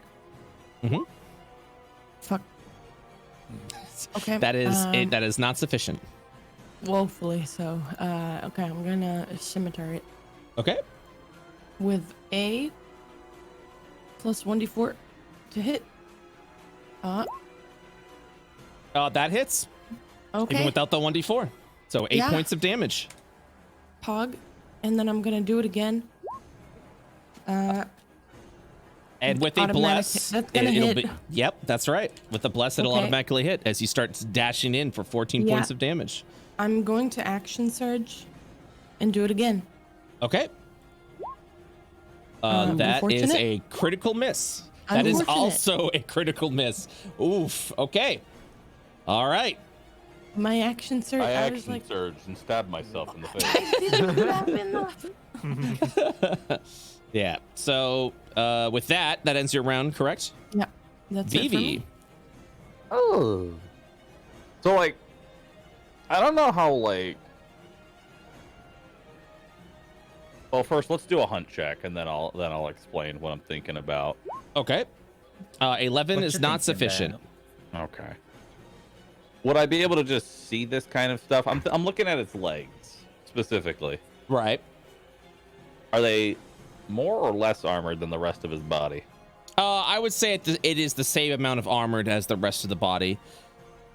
Mhm. Fuck. Okay. That is not sufficient. Woefully so. Okay, I'm gonna scimitar it Okay. with a plus 1d4 to hit. That hits. Okay. Even without the 1d4. So 8 Yeah. points of damage. Pog, and then I'm gonna do it again. And with a Automatic bless, hit. That's gonna it'll hit. be. Yep, that's right. With the bless, it'll Okay. automatically hit as you start dashing in for 14 Yeah. points of damage. I'm going to action surge and do it again. Okay. That is Unfortunate. a critical miss. That is Unfortunate. also a critical miss. Oof. Okay. All right. My action surge. I I was action like, surged and stabbed myself in the face. I didn't grab enough. Yeah. So with that ends your round, correct? Yeah, that's it for Vivi. me. Oh. So like, I don't know how like. Well, first let's do a hunt check, and then I'll explain what I'm thinking about. Okay. 11 What is you not thinking sufficient. about? Okay. Would I be able to just see this kind of stuff? I'm looking at its legs specifically. Right. Are they more or less armored than the rest of his body? I would say it is the same amount of armored as the rest of the body.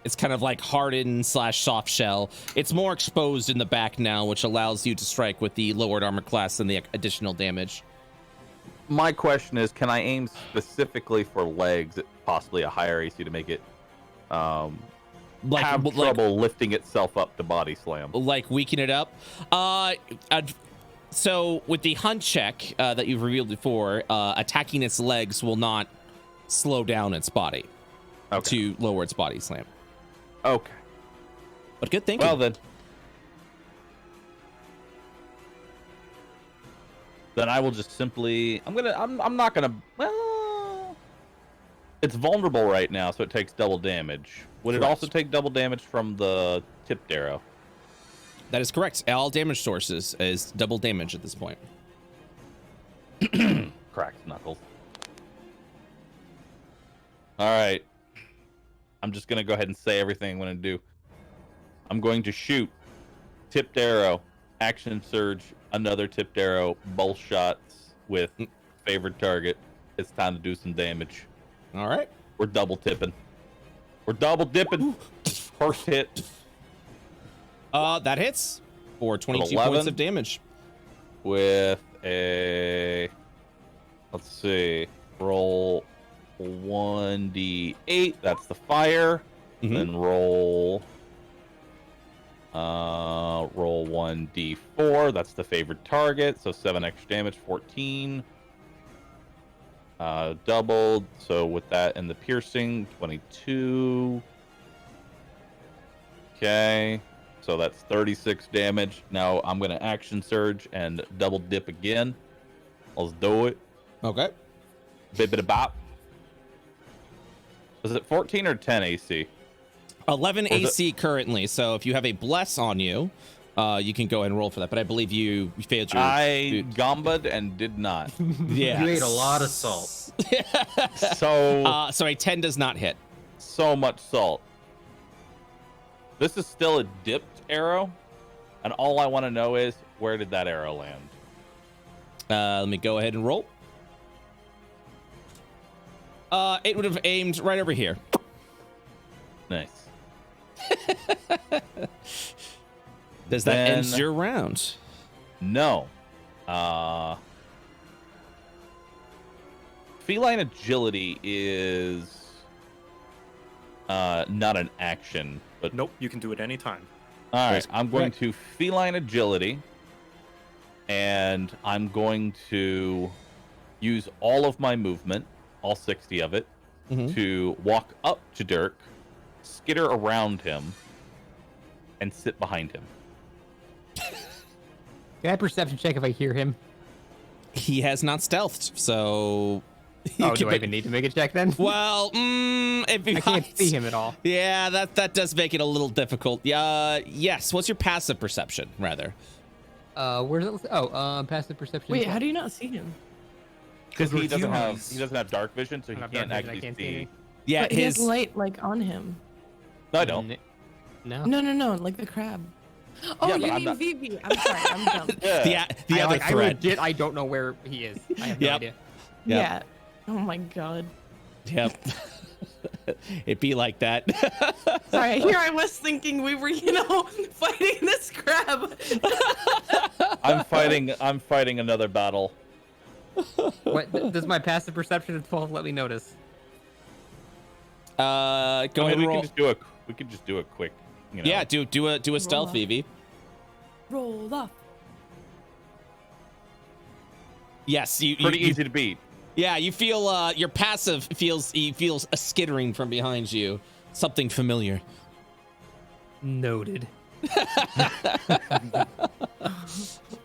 It's kind of like hardened / soft shell. It's more exposed in the back now, which allows you to strike with the lowered armor class and the additional damage. My question is, can I aim specifically for legs at possibly a higher AC to make it have trouble lifting itself up to body slam. Like weaken it up. So with the hunt check that you've revealed before, attacking its legs will not slow down its body to lower its body slam. Okay. But good thinking. Well then I will just simply I'm not gonna it's vulnerable right now, so it takes double damage. Would it also take double damage from the tipped arrow? That is correct. All damage sources is double damage at this point. Cracked knuckles. Alright. I'm just gonna go ahead and say everything I'm gonna do. I'm going to shoot tipped arrow, action surge, another tipped arrow, both shots with favored target. It's time to do some damage. All right. We're double tipping. We're double dipping. First hit. That hits for 22 points of damage. With a, let's see, roll 1d8. That's the fire. Then roll 1d4. That's the favored target. So 7 extra damage, 14. Doubled. So with that and the piercing, 22. Okay. So that's 36 damage. Now I'm going to action surge and double dip again. Let's do it. Okay. Bibbidi bop. Is it 14 or 10 AC? 11 AC currently. So if you have a bless on you, you can go ahead and roll for that. But I believe you failed your. I gambad and did not. Yeah. You ate a lot of salt. So a 10 does not hit. So much salt. This is still a dipped arrow, and all I want to know is where did that arrow land? Let me go ahead and roll. It would have aimed right over here. Nice. Does that end your round? No. Feline agility is not an action, but Nope, you can do it anytime. all right. I'm going to feline agility, and I'm going to use all of my movement, all 60 of it, to walk up to Dirk, skitter around him, and sit behind him. Can I perception check if I hear him? He has not stealthed, so. Oh, do I even need to make a check then? Well, if I can't see him at all. Yeah, that does make it a little difficult. Yes. What's your passive perception, rather? Where's it? Oh, passive perception. Wait, how do you not see him? Because he doesn't humans. have dark vision, so he can't actually see. anything. Yeah, But he has light like on him. No, I don't. No. No, like the crab. Oh, Yeah, but you I'm mean not- Vivi? I'm sorry, I'm dumb. The other I thread. legit, I don't know where he is. I have no idea. Yeah. Oh my god. Yep. It'd be like that. Sorry, here I was thinking we were, fighting this crab. I'm fighting another battle. What does my passive perception of 12 let me notice? Go ahead and we roll. could just do a quick. Yeah, do a stealth, off. Vivi. Roll off. Yes, Pretty easy to beat. Yeah, you feel your passive feels a skittering from behind you. Something familiar. Noted.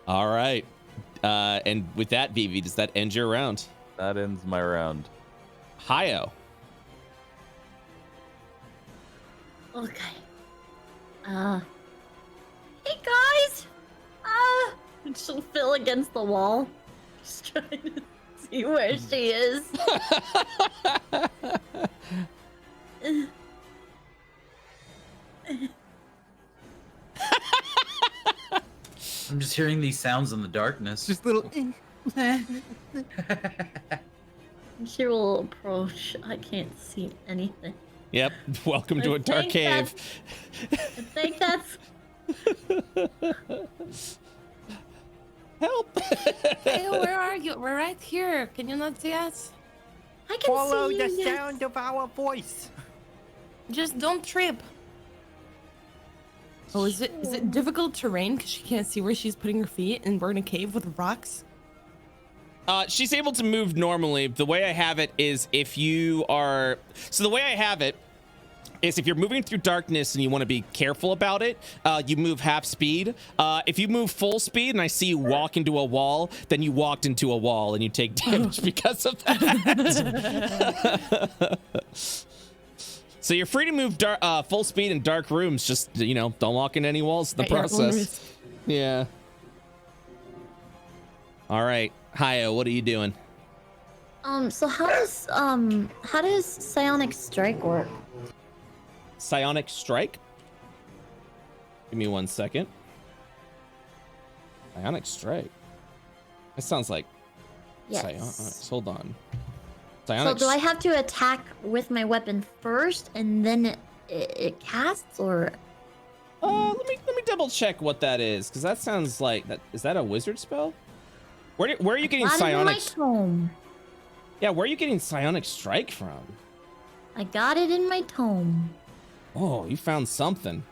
All right. And with that, Vivi, does that end your round? That ends my round. Hayo. Okay. Hey guys. She'll feel against the wall. Just trying to see where she is. I'm just hearing these sounds in the darkness. Just little. She will approach. I can't see anything. Yep. Welcome to a dark cave. I think that's. Help! Hey, where are you? We're right here. Can you not see us? I can Follow see the you. Yes. sound of our voice. Just don't trip. Oh, is it difficult terrain because she can't see where she's putting her feet, and we're in a cave with rocks? She's able to move normally. The way I have it is if you are... So the way I have it is if you're moving through darkness and you want to be careful about it, you move half speed. If you move full speed and I see you walk into a wall, then you walked into a wall and you take damage because of that. So you're free to move full speed in dark rooms. Just, don't walk into any walls in the process. Yeah. All right. Hiya, what are you doing? So how does Psionic Strike work? Psionic Strike? Give me 1 second. Psionic Strike. That sounds like... Yes. Hold on. So do I have to attack with my weapon first and then it casts, or? Let me double check what that is, because that sounds like that. Is that a wizard spell? Where are you getting Psionic? Tome. Yeah, where are you getting Psionic Strike from? I got it in my tome. Oh, you found something.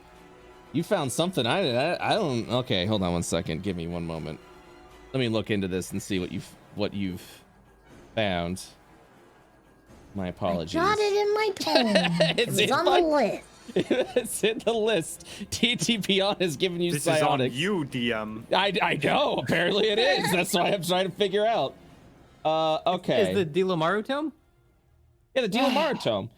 You found something. I don't. Okay, hold on 1 second. Give me one moment. Let me look into this and see what you've found. My apologies. I got it in my tome. It's on the list. It's in the list. TTP has given you this Psionic. This is on you, DM. I know. Apparently it is. That's why I'm trying to figure out. Okay. Is the Dilomaru tome? Yeah, the Dilomaru tome.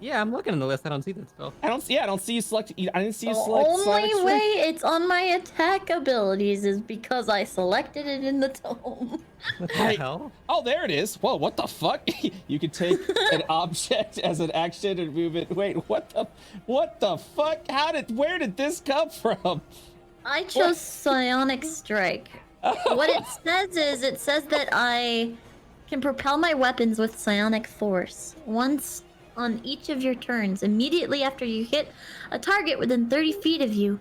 Yeah, I'm looking on the list. I don't see that spell. I don't see you select. I didn't see you The select. only way it's on my attack abilities is because I selected it in the tome. What the hell? Oh, there it is. Whoa, what the fuck? You can take an object as an action and move it. Wait, what the fuck? Where did this come from? I chose Psionic Strike. What it says that I can propel my weapons with psionic force once on each of your turns. Immediately after you hit a target within 30 feet of you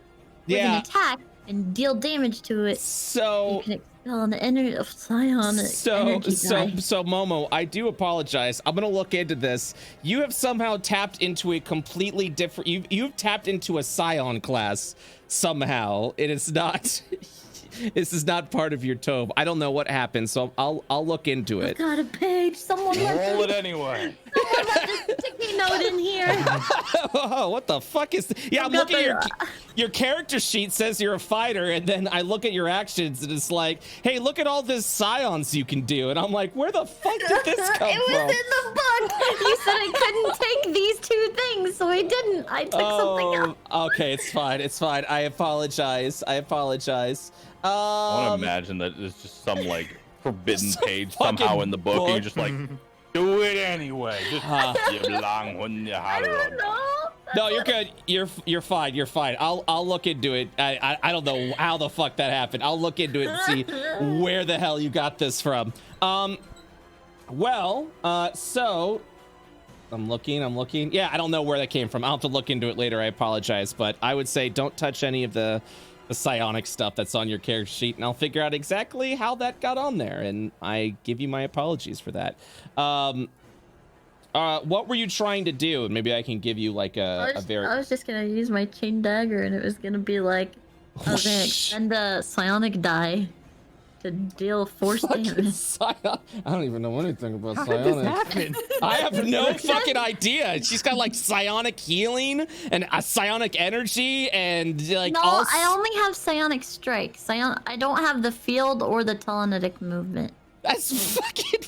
with an attack and deal damage to it. So you can expel an energy of psionic energy die. So Momo, I do apologize. I'm gonna look into this. You have somehow tapped into a completely different. You've tapped into a Psion class somehow. It is not. This is not part of your tome. I don't know what happened, so I'll look into it. I've got a page. Someone Roll it anyway. Someone left a sticky note in here. Oh, what the fuck is? Yeah, I'm looking at your character sheet. Says you're a fighter, and then I look at your actions, and it's like, hey, look at all this Psions you can do, and I'm like, where the fuck did this come from? It was in the book. You said I couldn't take these two things, so I didn't. I took something else. Okay, it's fine. It's fine. I apologize. I want to imagine that it's just some like forbidden page somehow in the book, and you're just like, do it anyway. Just you belong when you I don't know. No, you're good. You're fine. You're fine. I'll look into it. I don't know how the fuck that happened. I'll look into it and see where the hell you got this from. So I'm looking. Yeah, I don't know where that came from. I'll have to look into it later. I apologize, but I would say don't touch any of the psionic stuff that's on your character sheet, and I'll figure out exactly how that got on there, and I give you my apologies for that. What were you trying to do? Maybe I can give you like I was just gonna use my chain dagger, and it was gonna be like I was gonna extend the psionic die to deal force damage. I don't even know anything about How psionic. did this happen? I have no fucking idea. She's got like psionic healing and a psionic energy and like No, I only have psionic strike. I don't have the field or the telekinetic movement. That's fucking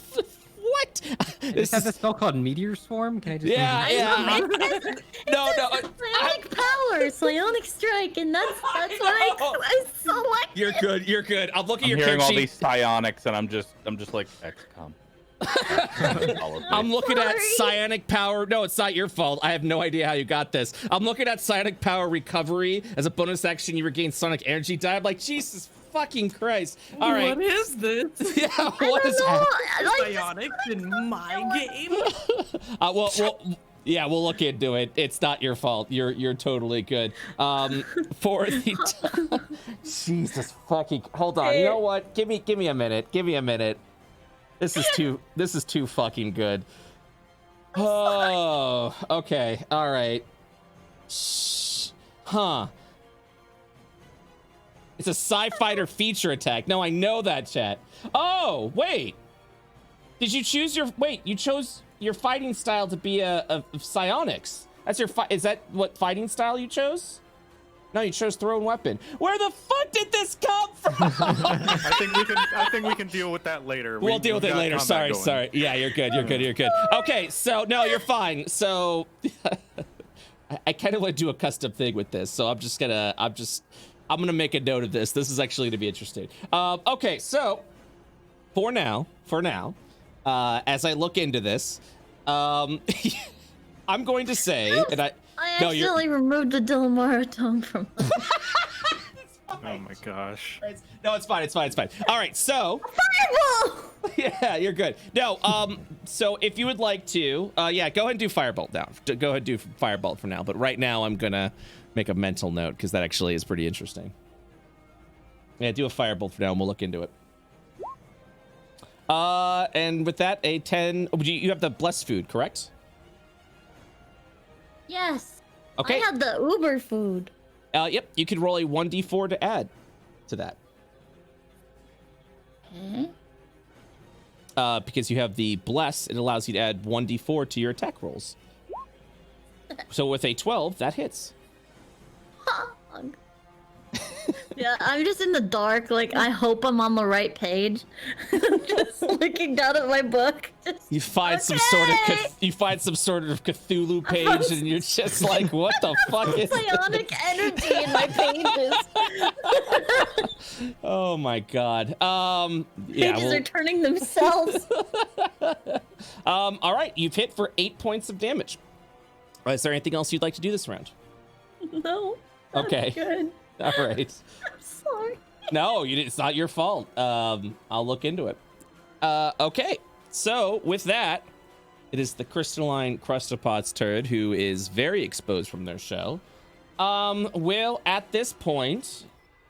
what? This has a spell called Meteor Swarm. Can I just? No. Psionic power, psionic strike, and that's what I selected. You're good. I'm looking at I'm your hearing character all sheet. these psionics, and I'm just like XCOM. I'm looking at psionic power. No, it's not your fault. I have no idea how you got this. I'm looking at psionic power recovery as a bonus action. You regain sonic energy die. I'm like, Jesus fucking Christ. All right. What is this? Yeah, what is Psionics in my game? we'll look into it. It's not your fault. You're totally good. For the Jesus fucking hold on. You know what? Give me a minute. This is too fucking good. Oh, okay. All right. Huh. It's a Psi-Fighter feature attack. No, I know that, chat. Oh, wait. Did you choose your... Wait, you chose your fighting style to be a psionics. That's your... Is that what fighting style you chose? No, you chose thrown weapon. Where the fuck did this come from? I think we can deal with that later. We'll deal with it later. Sorry. Yeah, you're good. Okay, so no, you're fine. So I kind of want to do a custom thing with this. So I'm gonna make a note of this. This is actually gonna be interesting. Okay, so for now, as I look into this, I'm going to say, and I accidentally removed the Dillamara tome from. Oh my gosh. No, it's fine. All right, so. Fireball! Yeah, you're good. No, so if you would like to, go ahead and do Firebolt now. Go ahead and do Firebolt for now. But right now, I'm gonna make a mental note because that actually is pretty interesting. Yeah, do a Firebolt for now, and we'll look into it. And with that, a 10. You have the blessed food, correct? Yes. Okay. I had the Uber food. Yep. You can roll a 1d4 to add to that. Because you have the bless, it allows you to add 1d4 to your attack rolls. So with a 12, that hits. Yeah, I'm just in the dark. Like, I hope I'm on the right page. I'm just looking down at my book. You find some sort of Cthulhu page, and you're just like, what the fuck is psionic energy in my pages? Oh my god. Pages are turning themselves. All right, you've hit for 8 points of damage. Is there anything else you'd like to do this round? No. Okay. Good. All right. I'm sorry. No, it's not your fault. I'll look into it. Okay. So with that, it is the crystalline crustapods turd who is very exposed from their shell. Will at this point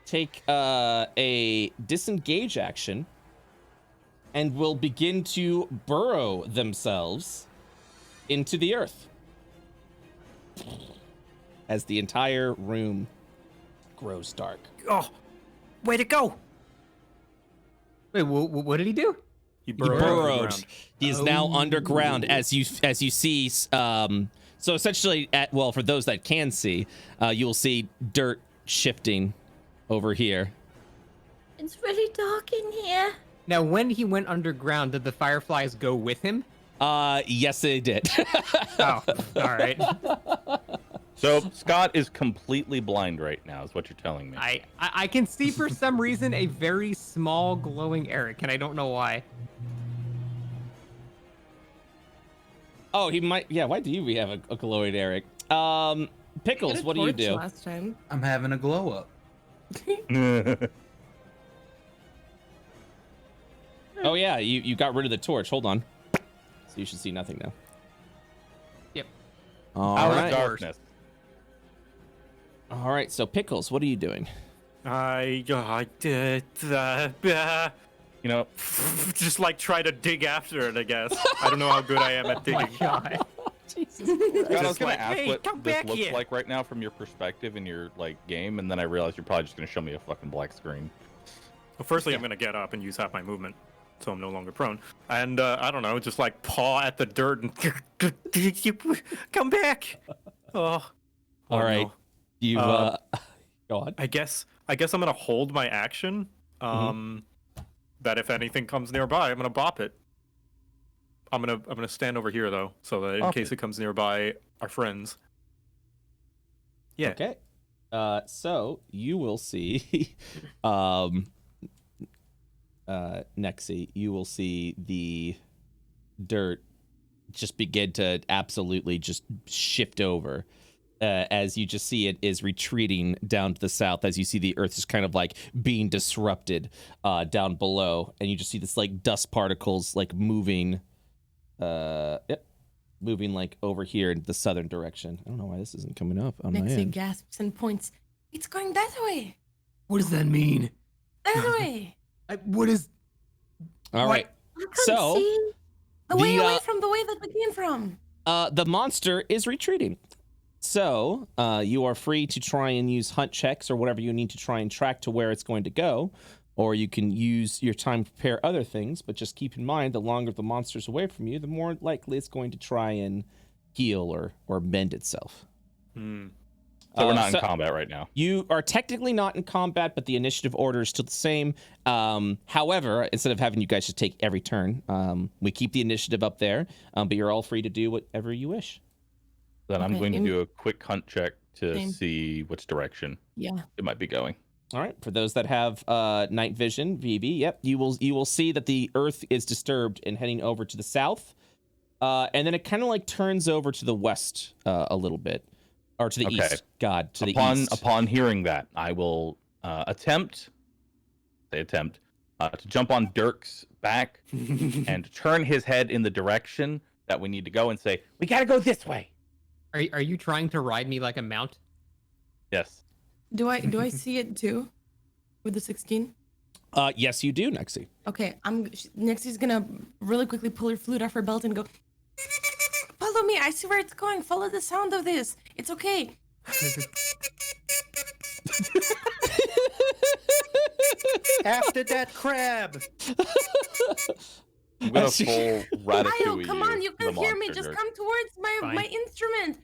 take a disengage action and will begin to burrow themselves into the earth as the entire room grows dark. Oh, way to go! Wait, what did he do? He burrowed. He is now underground, as you see. So essentially, for those that can see, you will see dirt shifting over here. It's really dark in here. Now, when he went underground, did the fireflies go with him? Yes, they did. Oh, all right. So Scott is completely blind right now, is what you're telling me. I can see for some reason a very small glowing Eric, and I don't know why. Oh, he might. Yeah, why do we have a glowing Eric? Pickles, what do you do? Last time. I'm having a glow up. Oh yeah, you got rid of the torch. Hold on. So you should see nothing now. Yep. All Out right. of darkness. All right. So Pickles, what are you doing? I did just like try to dig after it, I guess. I don't know how good I am at digging. God. Jesus. Scott, I was gonna like, ask hey, what come this back looks here. like right now from your perspective in your game, and then I realized you're probably just gonna show me a fucking black screen. Well, firstly, I'm gonna get up and use half my movement, so I'm no longer prone. And I don't know, just like paw at the dirt and come back. Oh. All right. No. You go on. I guess I'm gonna hold my action. That if anything comes nearby, I'm gonna bop it. I'm gonna stand over here though, so that in case it comes nearby, our friends. Yeah. Okay. So you will see, Nexi, you will see the dirt just begin to absolutely just shift over. As you just see it is retreating down to the south, as you see the earth is kind of like being disrupted down below, and you just see this like dust particles like moving, moving like over here in the southern direction. I don't know why this isn't coming up on my Nexi end. gasps and points. It's going that way. What does that mean? That way. What is? All right. I can't So see. Away, The, away from the way that we came from. The monster is retreating. So you are free to try and use hunt checks or whatever you need to try and track to where it's going to go. Or you can use your time to prepare other things. But just keep in mind, the longer the monster's away from you, the more likely it's going to try and heal or mend itself. So we're not in combat right now. You are technically not in combat, but the initiative order is still the same. However, instead of having you guys just take every turn, we keep the initiative up there, but you're all free to do whatever you wish. Then I'm going to do a quick hunt check to see which direction it might be going. All right. For those that have night vision, VV, yep, you will see that the Earth is disturbed and heading over to the south, and then it kind of like turns over to the west a little bit. Or to the east. God, to the east. Upon hearing that, I will attempt to jump on Dirk's back and turn his head in the direction that we need to go and say, we gotta go this way. Are you trying to ride me like a mount? Yes. Do I see it too? With the 16? Yes, you do, Nexie. Okay, Nexie's gonna really quickly pull her flute off her belt and go, follow me, I see where it's going. Follow the sound of this. It's okay. After that crab. I'm gonna full Ratatouille. Ayo, come on, you can hear me. Just come towards my instrument.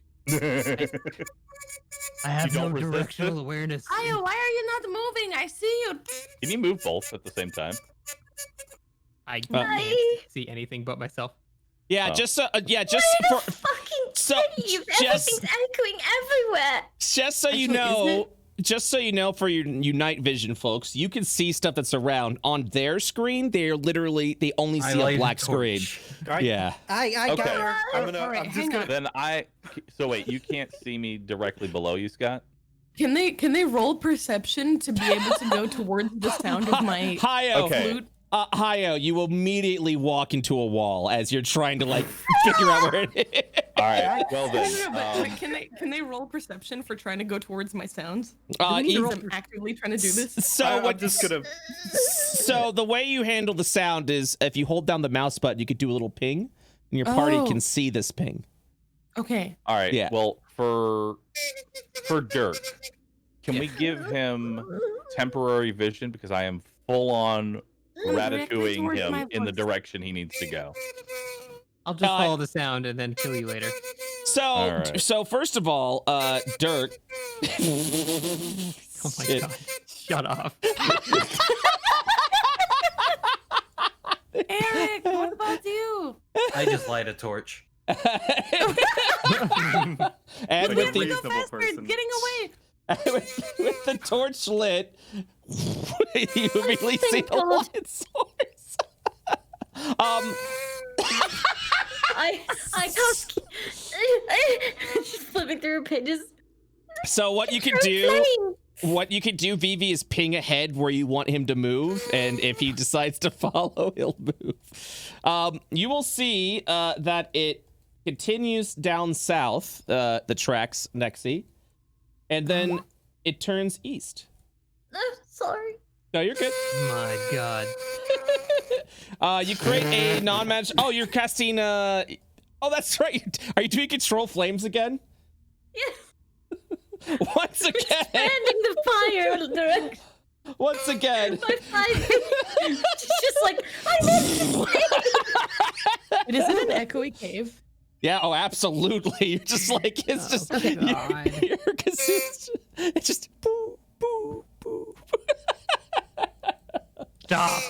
I have no resist directional it? awareness. Ayo, why are you not moving? I see you. Can you move both at the same time? I can't see anything but myself. Yeah, Oh. just for Fucking so everything's echoing everywhere. just so you know, for your night vision folks, you can see stuff that's around on their screen. They only see a black screen. Yeah. I got Okay. her. Alright, hang on. Then so wait, you can't see me directly below you, Scott? Can they roll perception to be able to go towards the sound of my Hayo, flute? Hayo, you immediately walk into a wall as you're trying to like figure out where it is. All right. Well No, then. but can they roll perception for trying to go towards my sounds? Either- I'm actively trying to do this. So I'm just gonna. So the way you handle the sound is if you hold down the mouse button, you could do a little ping, and your party can see this ping. Okay. All right. Yeah. Well, for Dirk, can we give him temporary vision because I am full on ratatouilleing towards him my in the voice. direction he needs to go? I'll just follow the sound and then kill you later. All right. So first of all, Dirk. Oh my god. Shut up. Eric, what about you? I just light a torch. And Like with a the reasonable Faster, person. getting away. with the torch lit, you immediately see the God. light source. I just just flipping through pages. So what you can do, VV, is ping ahead where you want him to move, and if he decides to follow, he'll move. You will see that it continues down south, the tracks, Nexie, and then it turns east. Sorry. No, you're good. My god. You create a non-magic. Oh, you're casting. Oh, that's right. Are you doing control flames again? Yes. Once again. Expanding the fire direction Once again. by 5 feet. She's just like, I missed it. Wait, is it an echoey cave? Yeah. Oh, absolutely. You're just like it's just. Oh, God. It's just boo boo boo. Stop.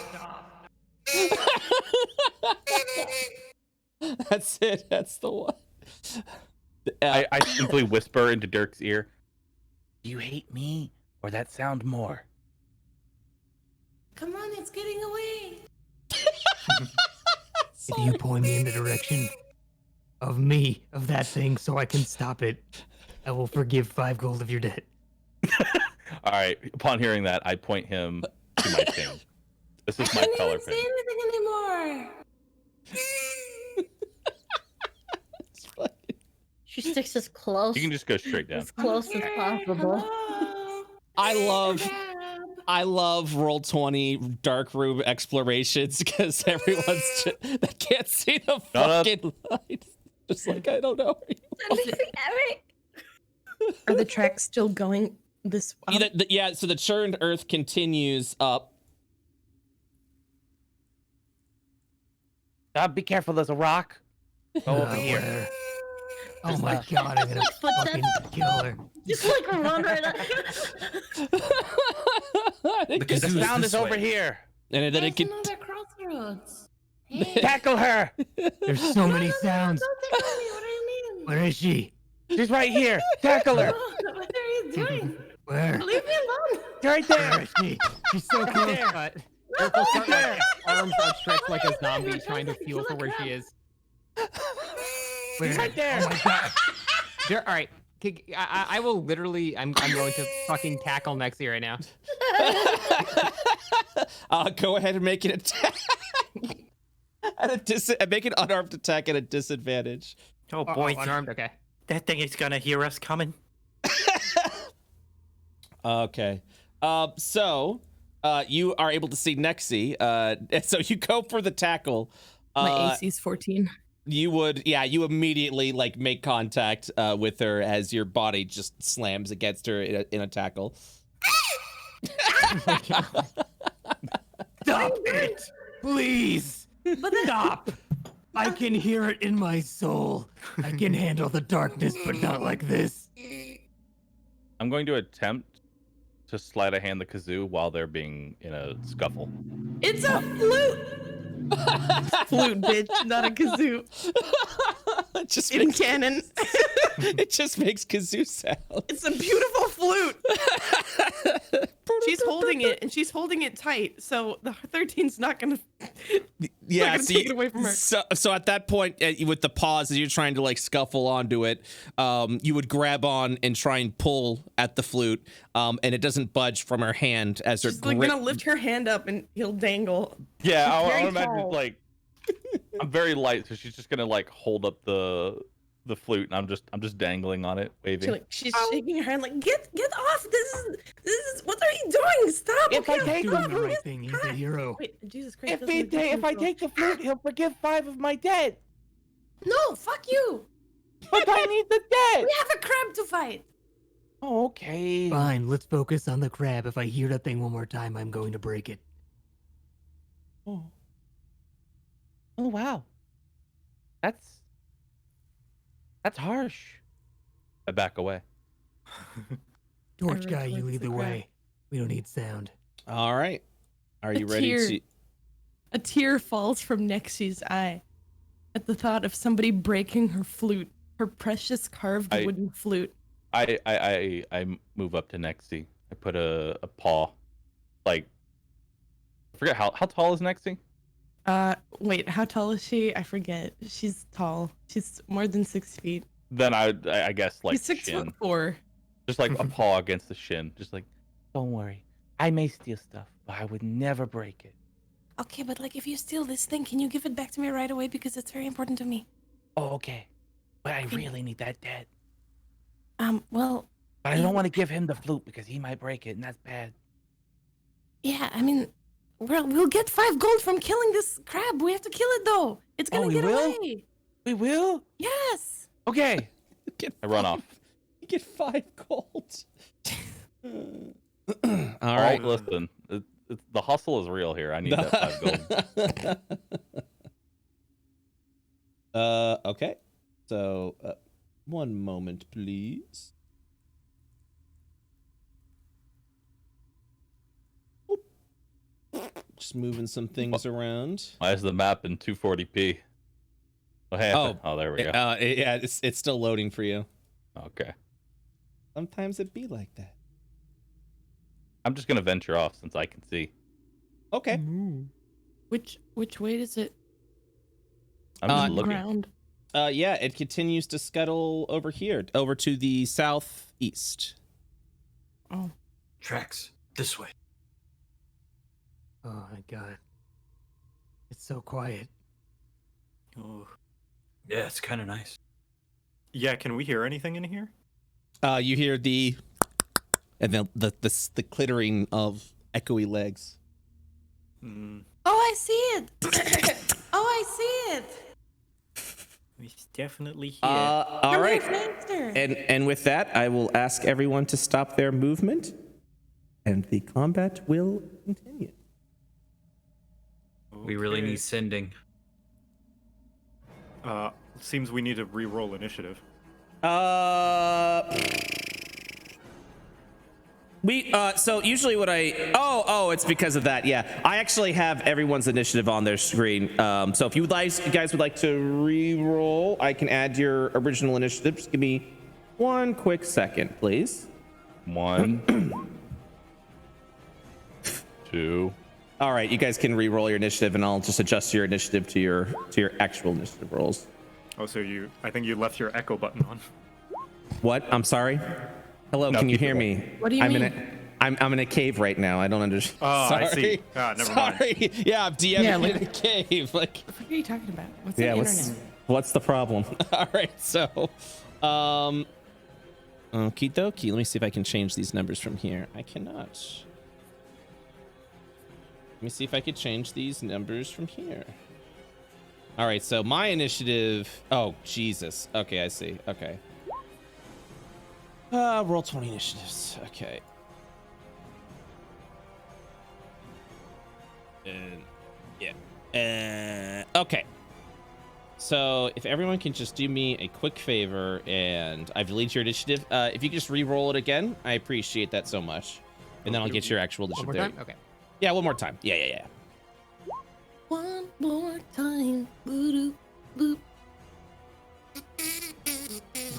That's it. That's the one. I simply whisper into Dirk's ear, "Do you hate me or that sound more?" Come on, it's getting away. If you point me in the direction of me, of that thing, so I can stop it, I will forgive 5 gold of your debt. All right. Upon hearing that, I point him to my ping. This is my color I can't even ping. see anything anymore. She sticks as close, You can just go straight down. as close as possible. Hello? I love Roll20 dark room explorations because everyone's that can't see the Shut up. fucking light. Just like, I don't know. Are the tracks still going this way? Yeah, so the churned earth continues up. Be careful, there's a rock. Go over here. Oh my god, I'm gonna fucking kill her. Just like run right up. The sound is over here. And then it can. Another crossroads. Tackle her. There's so many sounds. Don't take me. What do you mean? Where is she? She's right here. Tackle her. What are you doing? Where? Leave me alone. Right Where there. is she? She's so close, there. but No. start, like, arms outstretched like a zombie trying to feel for where she is. Where? Right there. Oh my god. All right. I will literally. I'm going to fucking tackle Nexie right now. Go ahead and make an attack. Make an unarmed attack at a disadvantage. Oh boy, Unarmed. Okay. that thing is gonna hear us coming. Okay. So you are able to see Nexie. So you go for the tackle. My AC's 14. You immediately like make contact with her as your body just slams against her in a tackle. Stop it, please. Stop. I can hear it in my soul. I can handle the darkness, but not like this. I'm going to attempt to sleight of hand the kazoo while they're being in a scuffle. It's a flute. Flute, bitch, not a kazoo. It just In canon. it just makes kazoo sound. It's a beautiful flute. She's holding it, and she's holding it tight, so the 13's not gonna. Yeah, gonna take it away from her. So at that point, with the pause, as you're trying to like scuffle onto it, you would grab on and try and pull at the flute, and it doesn't budge from her hand as her She's like grip. gonna lift her hand up, and he'll dangle. Yeah, I very would imagine tall. like I'm very light, so she's just gonna like hold up the flute, and I'm just dangling on it, waving. She's shaking her hand like, get off! This is what are you doing? Stop! If I take Doing the the flute, right thing. He's a hero. Wait, Jesus Christ! if doesn't make I sense. take the flute, he'll forgive 5 of my dead. No, fuck you. But I need the dead. We have a crab to fight. Oh, okay. Fine, let's focus on the crab. If I hear that thing one more time, I'm going to break it. Oh wow. That's harsh. I back away. Torch I guy, you reflex lead the the crab. way. We don't need sound. All right, are you A ready tear. to? A tear falls from Nexie's eye at the thought of somebody breaking her flute, her precious carved wooden flute. I move up to Nexie. I put a paw, like, I forget how tall is Nexie? Wait, how tall is she? I forget. She's tall. She's more than 6 feet. Then I guess like She's 6'4". just like a paw against the shin, just like, Don't worry. I may steal stuff, but I would never break it. Okay, but like if you steal this thing, can you give it back to me right away because it's very important to me? Oh, okay. But I really need that dead. Well, But I don't want to give him the flute because he might break it, and that's bad. yeah, I mean, we'll get 5 gold from killing this crab. We have to kill it though. It's gonna we get will? away. We will? Yes. Okay. I run off. You get 5 gold. All All right. listen, the hustle is real here. I need that 5 gold. Okay. So, one moment, please. Oop. Just moving some things around. Why is the map in 240p? What happened? Oh, there we go. Yeah, it's still loading for you. Okay. Sometimes it be like that. I'm just gonna venture off since I can see. Okay. Which way does it? I'm just Uh, looking. Ground. Yeah, it continues to scuttle over here, over to the southeast. Oh. Tracks this way. Oh my god. It's so quiet. Oh. Yeah, it's kind of nice. Yeah, can we hear anything in here? You hear the clittering of echoey legs. Mm. Oh, I see it. Oh, I see it. He's definitely here. All right. Faster. And with that, I will ask everyone to stop their movement, and the combat will continue. We really Okay. need sending. Seems we need to re-roll initiative. So usually what it's because of that. Yeah, I actually have everyone's initiative on their screen. So if you guys would like to re-roll, I can add your original initiative. Just give me one quick second, please. 1, 2. All right, you guys can re-roll your initiative, and I'll just adjust your initiative to your actual initiative rolls. Oh, so I think you left your echo button on. What? I'm sorry. Hello, No, can you keep it hear on. me? What do you mean? I'm in a cave right now. I don't understand. Oh, Sorry. I see. Ah, never mind. Sorry. Yeah, I'm DMing Yeah, in like- a cave. Like, What are you talking about? What's yeah, the what's internet? what's the problem? All right, so, okie dokie. Let me see if I can change these numbers from here. I cannot. Let me see if I could change these numbers from here. All right, so my initiative. Oh, Jesus. Okay, I see. Okay. Roll 20 initiatives. Okay. Yeah. Okay. So if everyone can just do me a quick favor, and I've deleted your initiative. If you could just re-roll it again, I appreciate that so much. And then I'll get your actual One initiative more there. time? Okay. Yeah, one more time. Yeah. One more time. Boo-doo, boop.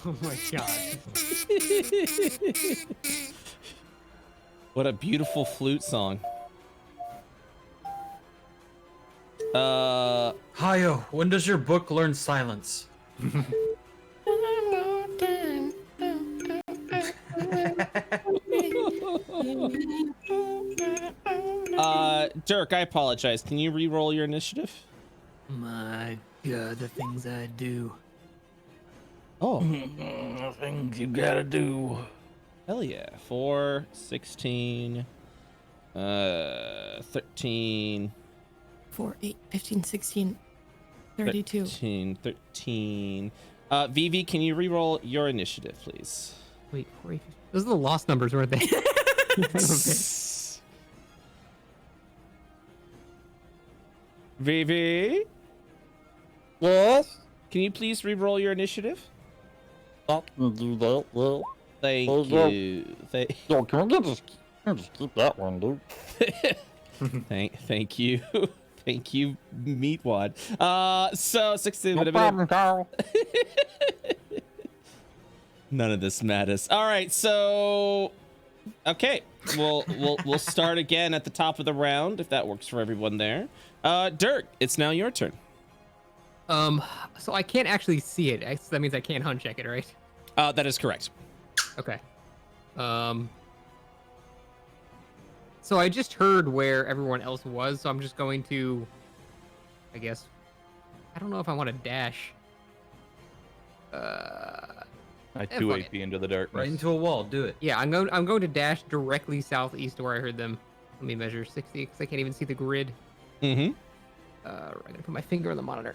Oh my god. What a beautiful flute song. Hayo, when does your book learn silence? Dirk, I apologize. Can you re-roll your initiative? My god, the things I do. Oh, The things you gotta do. hell yeah. 4, 16, 13, 4, 8, 15, 16, 32. 13. Vivi, can you re-roll your initiative, please? Wait, those are the lost numbers, weren't they? Vivi, Yes? can you please re-roll your initiative? I can do that, yeah. Thank Oh, yeah. you. Yo, can we just keep that one, dude? Thank you. Thank you, Meatwad. So 16. No problem, Carl. None of this matters. All right, so okay, we'll start again at the top of the round if that works for everyone there. Dirk, it's now your turn. So I can't actually see it. So that means I can't hunt check it, right? That is correct. Okay. So I just heard where everyone else was, so I'm just going to, I guess, I don't know if I want to dash. I fuck 2 it. AP into the darkness. Right into a wall. Do it. Yeah, I'm going to dash directly southeast to where I heard them. Let me measure 60 because I can't even see the grid. Mm-hmm. I'm gonna put my finger on the monitor.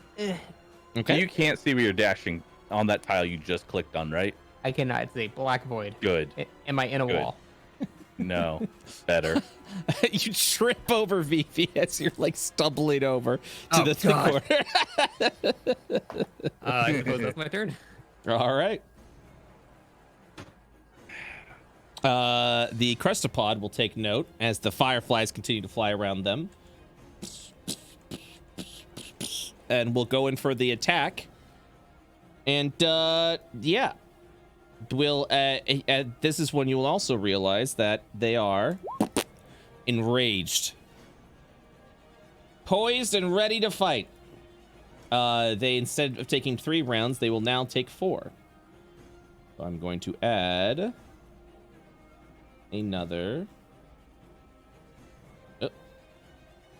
Okay. You can't see where you're dashing on that tile you just clicked on, right? I cannot. It's a black void. Good. Am I in a Good. wall? No. Better. You trip over Vivi as you're like stumbling over to Oh, the God. corner. I suppose that's my turn. All right. The Crestopod will take note as the fireflies continue to fly around them. And we'll go in for the attack. And yeah. This is when you will also realize that they are enraged. Poised and ready to fight. They, instead of taking 3 rounds, they will now take 4. So I'm going to add another. Oh,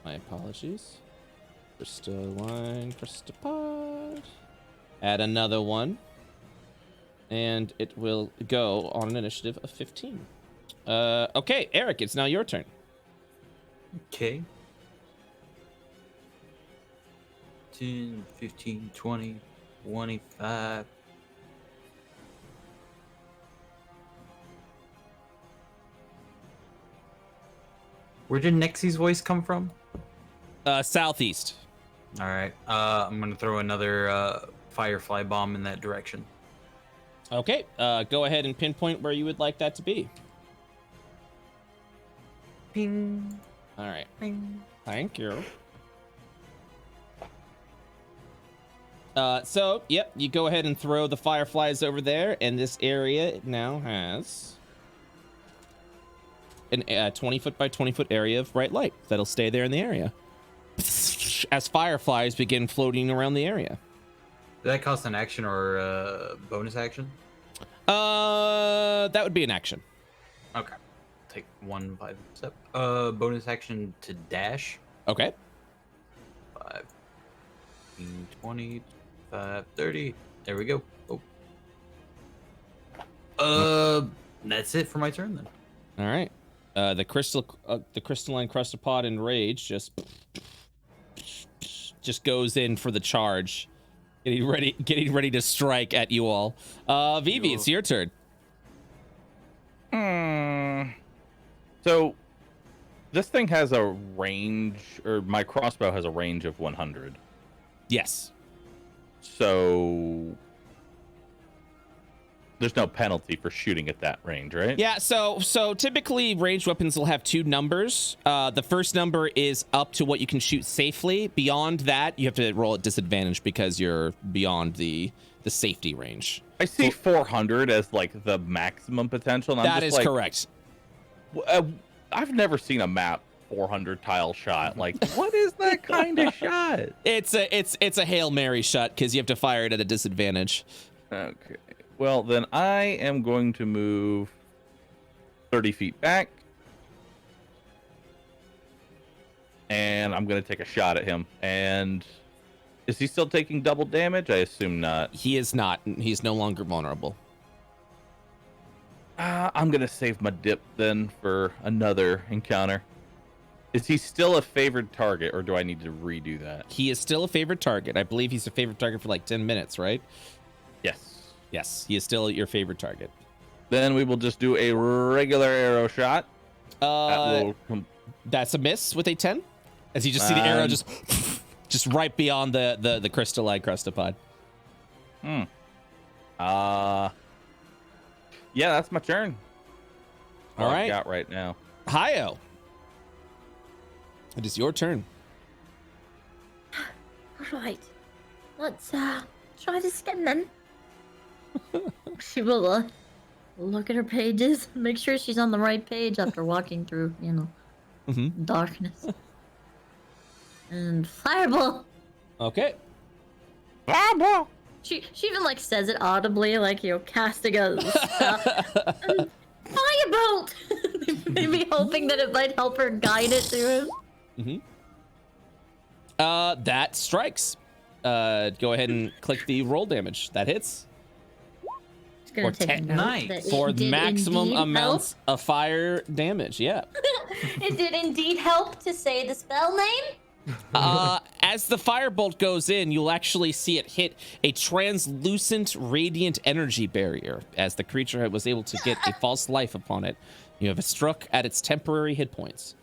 my apologies. Crystalline Crystopod. Add another one. And it will go on an initiative of 15. Okay, Eric, it's now your turn. Okay. 10, 15, 20, 25. Where did Nexie's voice come from? Southeast. All right. I'm gonna throw another Firefly bomb in that direction. Okay. Go ahead and pinpoint where you would like that to be. Ping. All right. Ping. Thank you. So, yep, you go ahead and throw the fireflies over there, and this area now has a 20 foot by 20 foot area of bright light that'll stay there in the area as fireflies begin floating around the area. Did that cost an action or a bonus action? That would be an action. Okay. Take 1 5 step. Bonus action to dash. Okay. 5, 15, 20, 5, 30. There we go. Oh. That's it for my turn then. All right. The crystalline crustapod in rage just goes in for the charge, getting ready to strike at you all. Vivi, it's your turn. So this thing has a range, or my crossbow has a range of 100. Yes. So there's no penalty for shooting at that range, right? Yeah, so typically ranged weapons will have 2 numbers. The first number is up to what you can shoot safely. Beyond that, you have to roll at disadvantage because you're beyond the safety range. I see 400 as like the maximum potential. And that is correct. I've never seen a map 400 tile shot. Like, what is that kind of shot? It's a Hail Mary shot because you have to fire it at a disadvantage. Okay. Well, then I am going to move 30 feet back. And I'm going to take a shot at him. And is he still taking double damage? I assume not. He is not. He's no longer vulnerable. I'm going to save my dip then for another encounter. Is he still a favored target, or do I need to redo that? He is still a favorite target. I believe he's a favorite target for like 10 minutes, right? Yes. Yes, he is still your favorite target. Then we will just do a regular arrow shot. That's a miss with a 10. As you just see the arrow just right beyond the crystalline crustapod. Yeah, that's my turn. All right. I got right now. Hayo. It is your turn. All right. Let's try this again then. She will look at her pages, make sure she's on the right page after walking through, darkness. And Firebolt. Okay. Firebolt. She even like says it audibly, like casting a Firebolt. Maybe hoping that it might help her guide it to him. That strikes. Go ahead and click the roll damage. That hits. Gonna take a note that For it did maximum amounts of fire damage. Yeah. It did indeed help to say the spell name. As the firebolt goes in, you'll actually see it hit a translucent radiant energy barrier. As the creature was able to get a false life upon it, you have struck at its temporary hit points.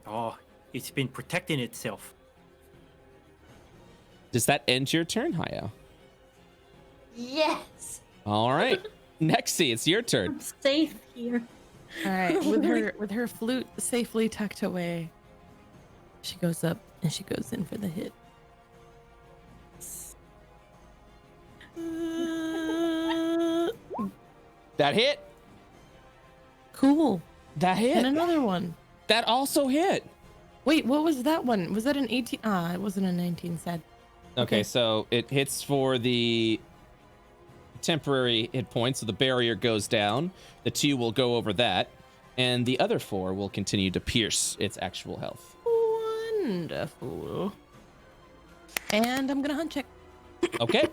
Oh, it's been protecting itself. Does that end your turn, Hayo? Yes. All right. Nexie, it's your turn. I'm safe here. All right, with her flute safely tucked away, she goes up and she goes in for the hit. That hit. Cool. That hit. And another one. That also hit. Wait, what was that one? Was that an 18? It wasn't a 19, sad. Okay, so it hits for the temporary hit points, so the barrier goes down. The 2 will go over that, and the other 4 will continue to pierce its actual health. Wonderful. And I'm gonna hunt check. Okay.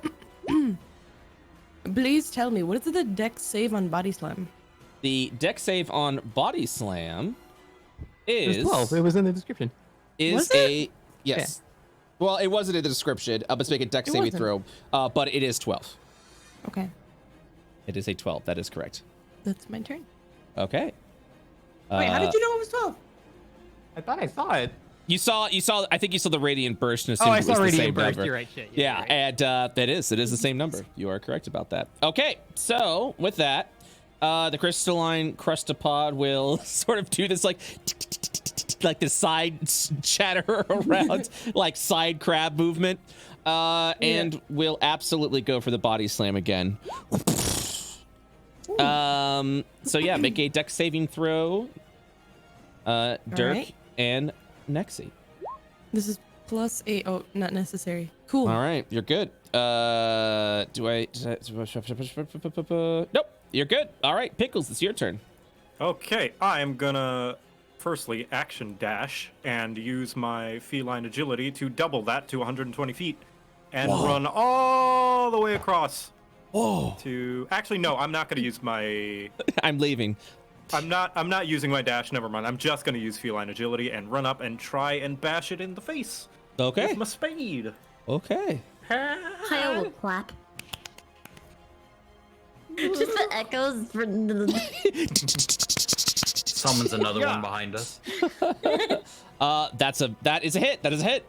Please tell me, what is the dex save on body slam? The dex save on body slam is It was 12. It was in the description. Is Was a yes. Well, it wasn't in the description. Let's make a dex saving throw. But it is 12. Okay, It is a 12. That is correct. that's my turn. Okay. Wait, how did you know it was 12? I thought I saw it. You saw. I think you saw the radiant burst and Oh, assumed I it saw was the radiant same burst. number. You're right. Shit. Yeah, You're right. and that is. It is the same number. You are correct about that. Okay, so with that, the crystalline crustapod will sort of do this like the side chatter around, like side crab movement, and will absolutely go for the body slam again. So yeah, make a dex saving throw. Dirk right. and Nexi. This is +8. Oh, not necessary. Cool. All right, you're good. Nope, you're good. All right, Pickles, it's your turn. Okay, I'm gonna firstly action dash and use my feline agility to double that to 120 feet and run all the way across. Whoa. To actually no, I'm not gonna use my. I'm leaving. I'm not using my dash. Never mind. I'm just gonna use feline agility and run up and try and bash it in the face. Okay. With my spade. Okay. Kyle will clap. Just the echoes for Summons another one behind us. That is a hit. That is a hit.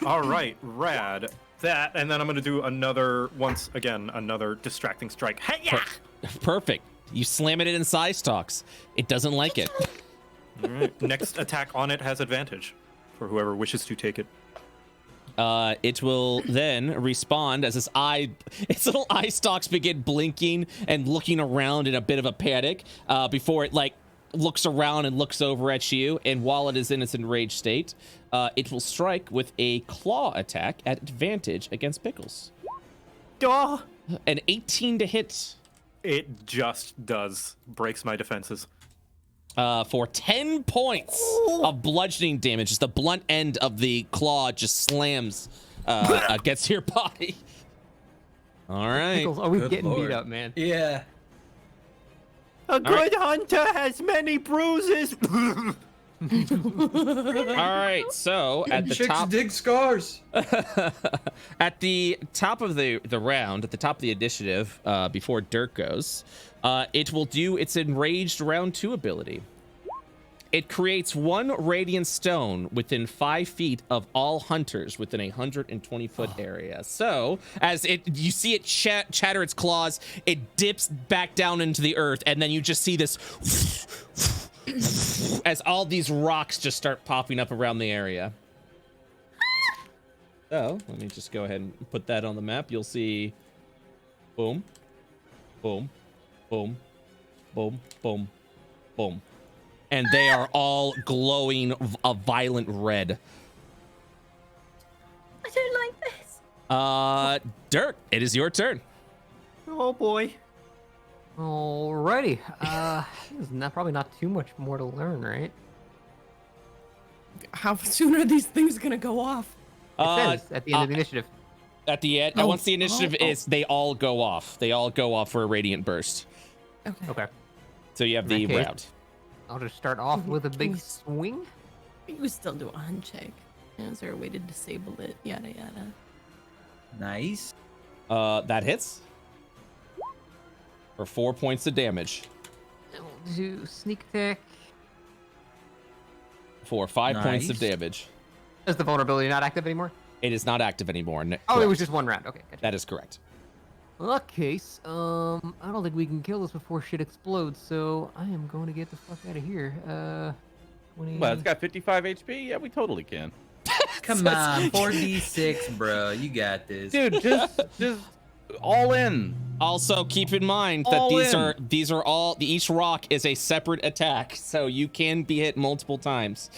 All right, rad. That, and then I'm gonna do another distracting strike. Hey-ya! Perfect. You slam it in side stalks. It doesn't like it. All right. Next attack on it has advantage for whoever wishes to take it. It will then respond as its little eye stalks begin blinking and looking around in a bit of a panic before it like looks around and looks over at you. And while it is in its enraged state, it will strike with a claw attack at advantage against Pickles. Duh! An 18 to hit. It just does. Breaks my defenses. For 10 points of bludgeoning damage. As the blunt end of the claw just slams against your body. All right. Pickles, are we Good getting Lord. beat up, man? Yeah. A good hunter has many bruises. All right, so at the Chicks top, dig scars. at the top of the round, at the top of the initiative, before Dirk goes, it will do its enraged round 2 ability. It creates 1 radiant stone within 5 feet of all hunters within a 120-foot area. So, as you see it chatter its claws, it dips back down into the earth, and then you just see this as all these rocks just start popping up around the area. So, let me just go ahead and put that on the map. You'll see boom, boom, boom, boom, boom, boom. And they are all glowing a violent red. I don't like this. Dirk, it is your turn. Oh boy. Alrighty. There's probably not too much more to learn, right? How soon are these things gonna go off? It says at the end of the initiative. At the end, once the initiative is, they all go off. They all go off for a radiant burst. Okay. Okay. So you have the In that case- round. I'll just start off with a big swing. You would still do a hunt check. Is there a way to disable it? Yada yada. Nice. That hits for 4 points of damage. And we'll do sneak attack. For 5 points of Nice. damage. Is the vulnerability not active anymore? It is not active anymore. Oh, it was just 1 round. Okay, gotcha. That is correct. In that case, I don't think we can kill this before shit explodes, so I am going to get the fuck out of here. 20... Well, it's got 55 HP. Yeah, we totally can. Come on, 4d6, bro. You got this. Dude, just all in. Also, keep in mind that All these are all each rock is a separate attack, so you can be hit multiple times.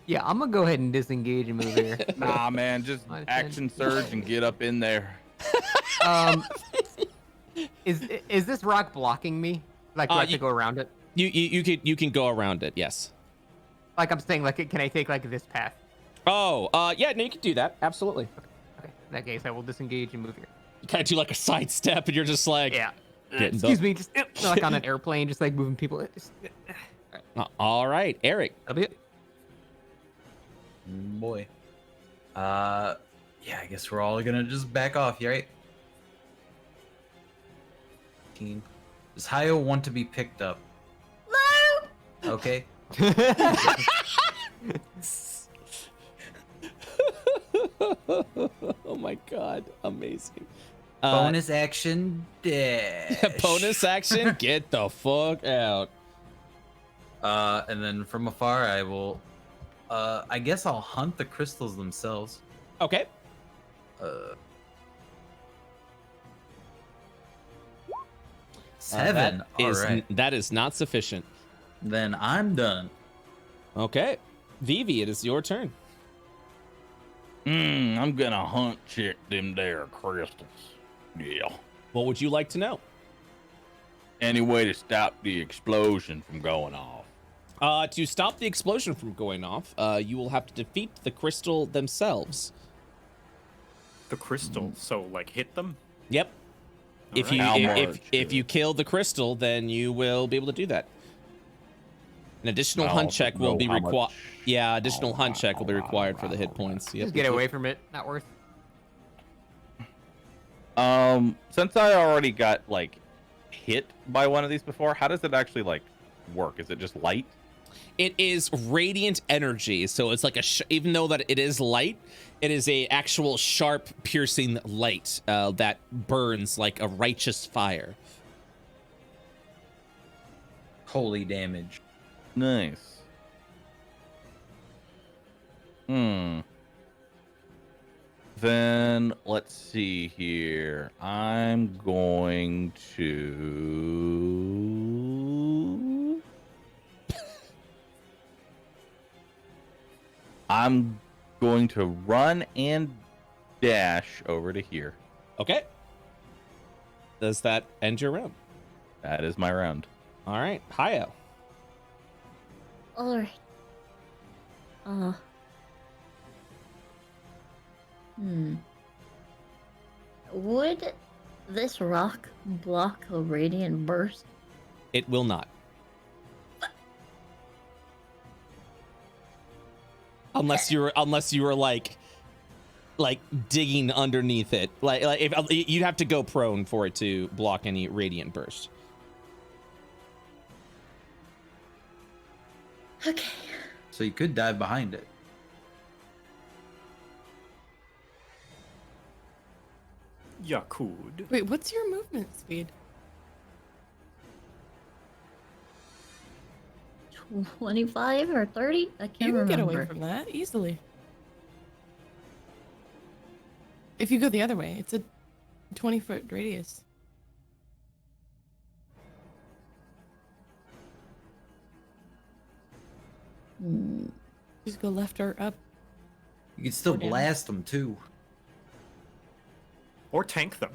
Yeah, I'm gonna go ahead and disengage and move here. Nah, man, just My action surge and get up in there. Is this rock blocking me? Like, do I have to go around it? You can go around it. Yes. Like I'm saying, like, can I take like this path? Oh, yeah, no, you can do that. Absolutely. Okay. In that case, I will disengage and move here. You kind of do like a side step, and you're just like, Yeah. Getting Excuse the- me, just like on an airplane, just like moving people. Just, All right, Eric. that'll be it. Boy. Yeah, I guess we're all gonna just back off, right? Does Hayo want to be picked up? No! Okay. Oh my god, amazing. Bonus action dash. Bonus action, get the fuck out. And then from afar, I will. I guess I'll hunt the crystals themselves. Okay. Seven. All right. That is not sufficient. Then I'm done. Okay. Vivi, it is your turn. I'm gonna hunt check them there crystals. Yeah. What would you like to know? Any way to stop the explosion from going off? To stop the explosion from going off, you will have to defeat the crystal themselves. The crystal. So like hit them. Yep. If you if you kill the crystal, then you will be able to do that. An additional hunt check will be required. Yeah, additional hunt check will be required for the hit points. Yep. Just get away from it. Not worth. Since I already got like hit by one of these before, how does it actually like work? Is it just light? It is radiant energy, so it's like even though that it is light, it is a actual sharp, piercing light that burns like a righteous fire. Holy damage. Nice. Then let's see here. I'm going to run and dash over to here. Okay. Does that end your round? That is my round. All right, Hayo. Alright. Would this rock block a radiant burst? It will not. Unless you were like digging underneath it. Like if you'd have to go prone for it to block any radiant burst. Okay. So you could dive behind it. Yeah, could. Wait, what's your movement speed? 25 or 30? I can't You can remember. get away from that easily. If you go the other way, it's a 20-foot radius. Just go left or up. You can still down. blast them too. Or tank them.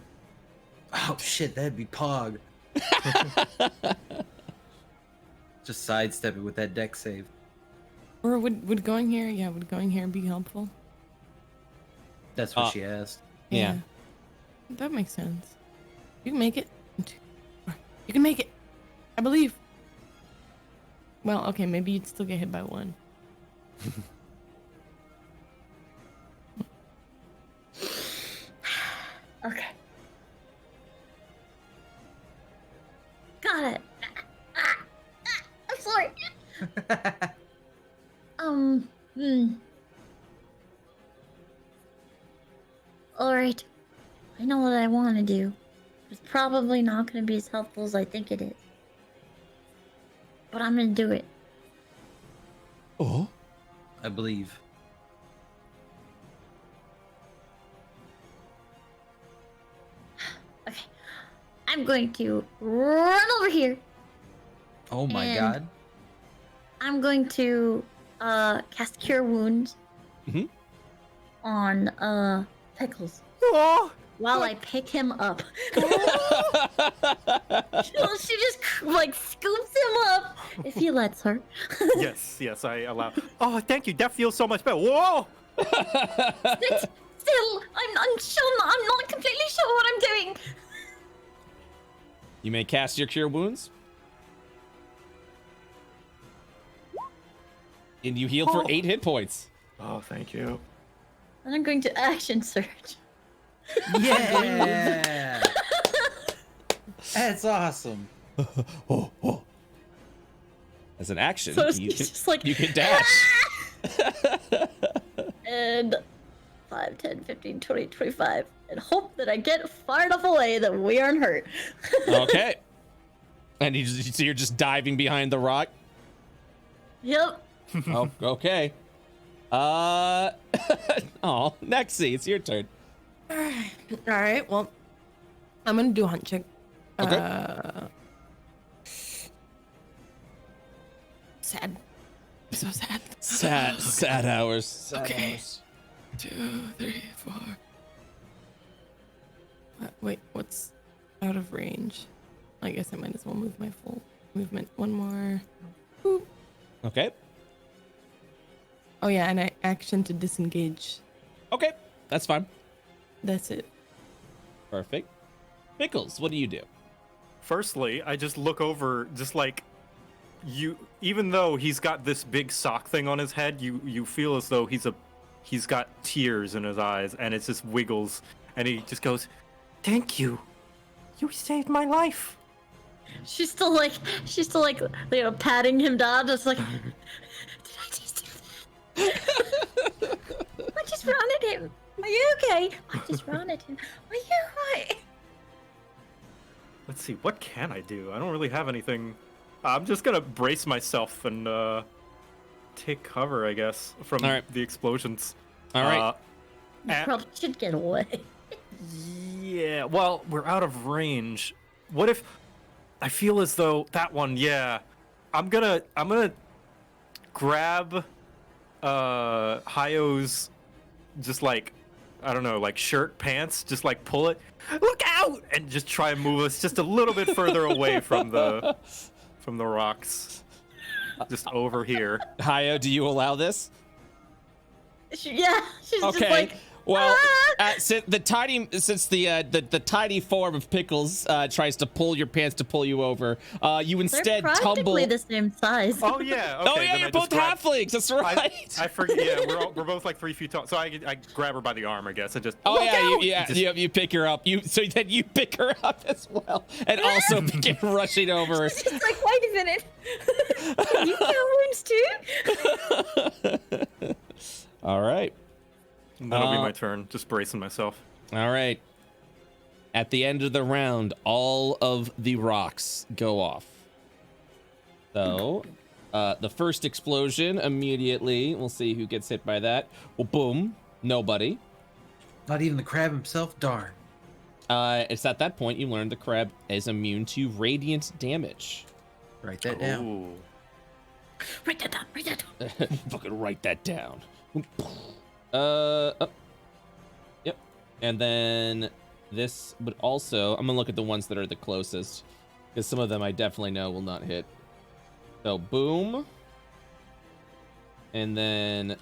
Oh shit, that'd be Pog. Just sidestep it with that deck save. Or would going here, yeah, would going here be helpful? That's what she asked. Yeah. That makes sense. You can make it. You can make it. I believe. Well, okay, maybe you'd still get hit by one. Okay. Got it. I'm sorry. Alright. I know what I want to do. It's probably not going to be as helpful as I think it is. But I'm going to do it. Oh. I believe. Okay. I'm going to run over here. Oh my And god. I'm going to cast Cure Wounds on Pickles. Oh, While I pick him up. She just like scoops him up if he lets her. yes, I allow. Oh, thank you. That feels so much better. Whoa! Still, I'm sure I'm not completely sure what I'm doing. You may cast your Cure Wounds. And you heal for 8 hit points. Oh, thank you. I'm going to action surge. Yeah. That's awesome. As an action, So you it's can, just like you can dash. and 5, 10, 15, 20, 25, and hope that I get far enough away that we aren't hurt. Okay. And so you're just diving behind the rock. Yep. Oh, okay. Oh, Nexie, it's your turn. All right. Well, I'm gonna do a hunt check. Okay. Sad. So sad. Sad hours. Sad Okay. hours. 2, 3, 4. Wait, what's out of range? I guess I might as well move my full movement. One more. Boop. Okay. Oh yeah, and I action to disengage. Okay. That's fine. That's it. Perfect. Pickles, what do you do? Firstly, I just look over, just like you. Even though he's got this big sock thing on his head, you feel as though he's got tears in his eyes, and it just wiggles, and he just goes, "Thank you, you saved my life." She's still like, patting him down, just like, did I just do that? I just ran at him. Are you okay? I just ran at him. Are you alright? Let's see, what can I do? I don't really have anything. I'm just gonna brace myself and take cover, I guess, from the explosions. All right. You probably should get away. Yeah, well, we're out of range. What if I feel as though that one, yeah. I'm gonna grab Hayo's just like, I don't know, like shirt, pants, just like pull it, look out, and just try and move us just a little bit further away from the rocks. Just over here. Hayo, do you allow this? Yeah, she's Okay. just like, Well, since the tiny form of Pickles tries to pull your pants to pull you over, you instead they're tumble. practically the same size. Oh yeah. Okay, Oh yeah, then you're I both just grab- halflings. That's right. I forget. Yeah, we're both like 3 feet tall. So I grab her by the arm, I guess, and just. Oh look yeah, out! you pick her up. So then you pick her up as well, and also begin rushing over. She's just like, wait a minute. You kill wounds too? All right. That'll be my turn. Just bracing myself. All right. At the end of the round, all of the rocks go off. So, the first explosion immediately. We'll see who gets hit by that. Well, boom. Nobody. Not even the crab himself. Darn. It's at that point you learn the crab is immune to radiant damage. Write that down. Ooh. Write that down. Write that down. Fucking write that down. Yep. And then this, but also I'm gonna look at the ones that are the closest, because some of them I definitely know will not hit. So boom, and then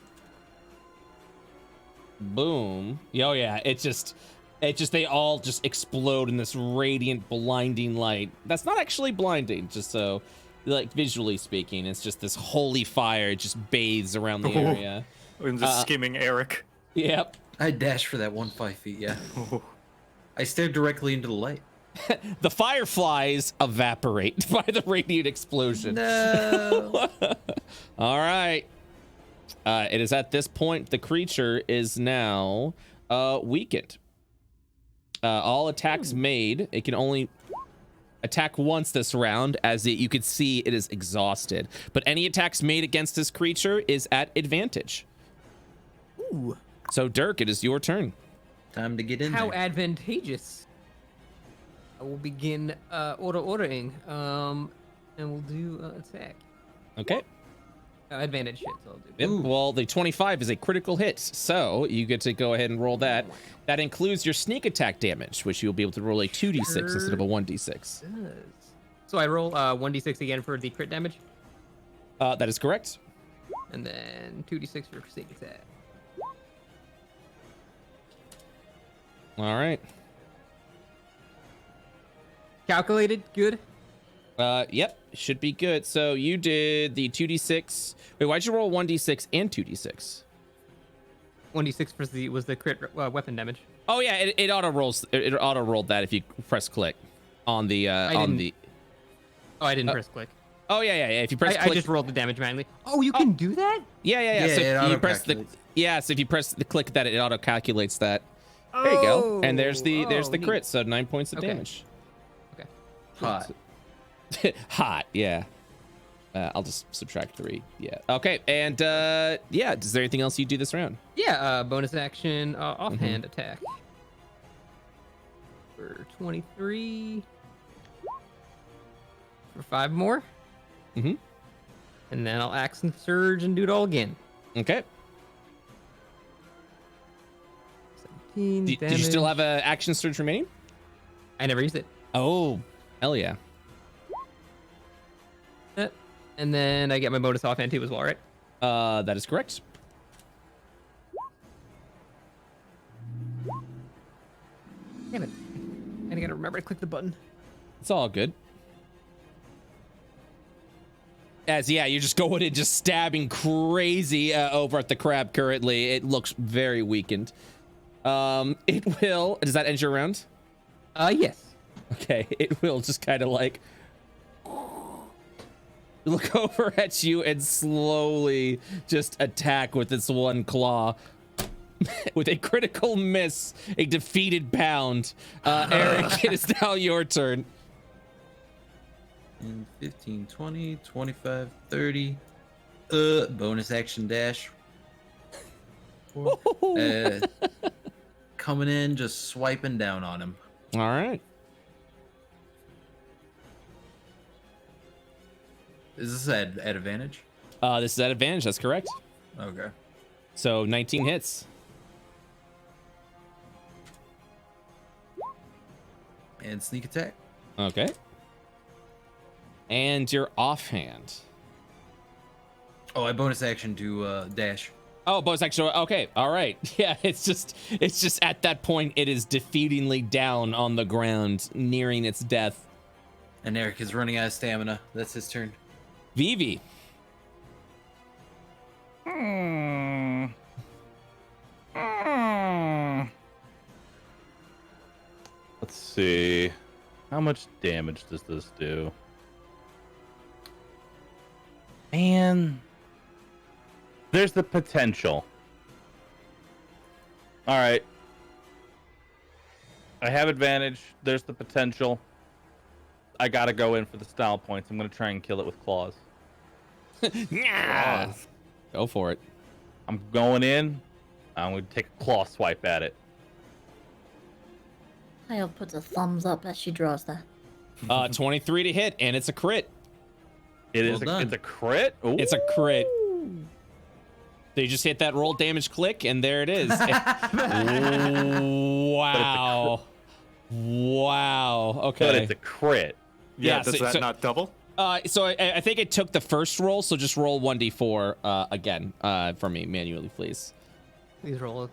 boom. Oh yeah, it just they all just explode in this radiant, blinding light. That's not actually blinding, just so like visually speaking, it's just this holy fire just bathes around the area. And just skimming Eric. Yep. I dashed for that 5 feet. Yeah. I stared directly into the light. The fireflies evaporate by the radiant explosion. No. All right. It is at this point the creature is now weakened. All attacks made, it can only attack once this round, as you can see it is exhausted. But any attacks made against this creature is at advantage. Ooh. So Dirk, it is your turn. Time to get in How there. advantageous. I will begin ordering, and we'll do attack. Okay. Advantage shit, so I'll do. Yep. Well, the 25 is a critical hit, so you get to go ahead and roll that. That includes your sneak attack damage, which you'll be able to roll a 2d6 instead of a 1d6. So I roll 1d6 again for the crit damage, That is correct. and then 2d6 for sneak attack. All right. Calculated, good. Yep, should be good. So you did the 2d6. Wait, why'd you roll 1d6 and 2d6? 1d6 was the crit weapon damage. Oh yeah, it auto rolls. It auto rolled that if you press click on the on the. Oh, I didn't press click. Oh yeah. If you press I click, just rolled the damage manually. Oh, you can do that? Yeah. Yeah, So it if you press the auto-calculates. so if you press the click that it auto calculates that. There you go. And there's the neat. crit. So 9 points of Okay. damage. Okay. Hot. Hot. Yeah. I'll just subtract 3. Yeah. Okay. And yeah. Is there anything else you do this round? Yeah, bonus action, offhand attack. For 23. For 5 more. Mm-hmm. And then I'll axe and surge and do it all again. Okay. 17 Did you still have a action surge remaining? I never used it. Oh, hell yeah. And then I get my bonus offhand too as well, right? That is correct. Damn it. I gotta remember to click the button. It's all good. As yeah, you're just going in, just stabbing crazy over at the crab currently. It looks very weakened. It will. Does that end your round? Yes. Okay, it will just kind of like look over at you and slowly just attack with its one claw. With a critical miss, a defeated pound. Eric, it is now your turn. And 15, 20, 25, 30. Bonus action dash. Coming in, just swiping down on him. All right. Is this at advantage? This is at advantage. That's correct. Okay. So 19 hits. And sneak attack. Okay. And your offhand. Oh, I bonus action to dash. Oh, bonus action. Okay. All right. Yeah. It's just at that point, it is defeatingly down on the ground, nearing its death. And Eric is running out of stamina. That's his turn. Vivi. Let's see. How much damage does this do? Man. There's the potential. All right. I have advantage. There's the potential. I gotta go in for the style points. I'm gonna try and kill it with claws. Yeah. Go for it. I'm going in. I'm gonna take a claw swipe at it. Kyle puts a thumbs up as she draws that. 23 to hit, and it's a crit. It's a crit. Ooh. It's a crit. So you just hit that roll damage click, and there it is. Wow. Wow. Okay. But it's a crit. Yeah, Yeah, does so- that so- not double? So I think it took the first roll, so just roll 1d4 again for me manually, please. Please roll it.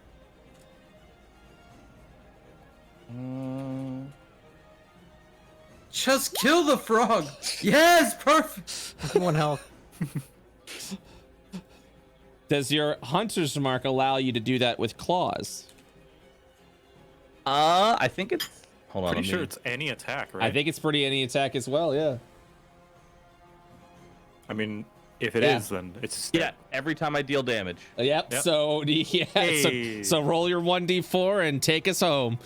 Just kill the frog. Yes, perfect. 1 health. Does your hunter's mark allow you to do that with claws? I think it's. Hold on. Pretty let sure me- it's any attack, right? I think it's pretty any attack as well, yeah. I mean, if it is, Yeah. then it's Yeah. Every time I deal damage. Yep. Yep. So yeah. Hey. So roll your 1d4 and take us home.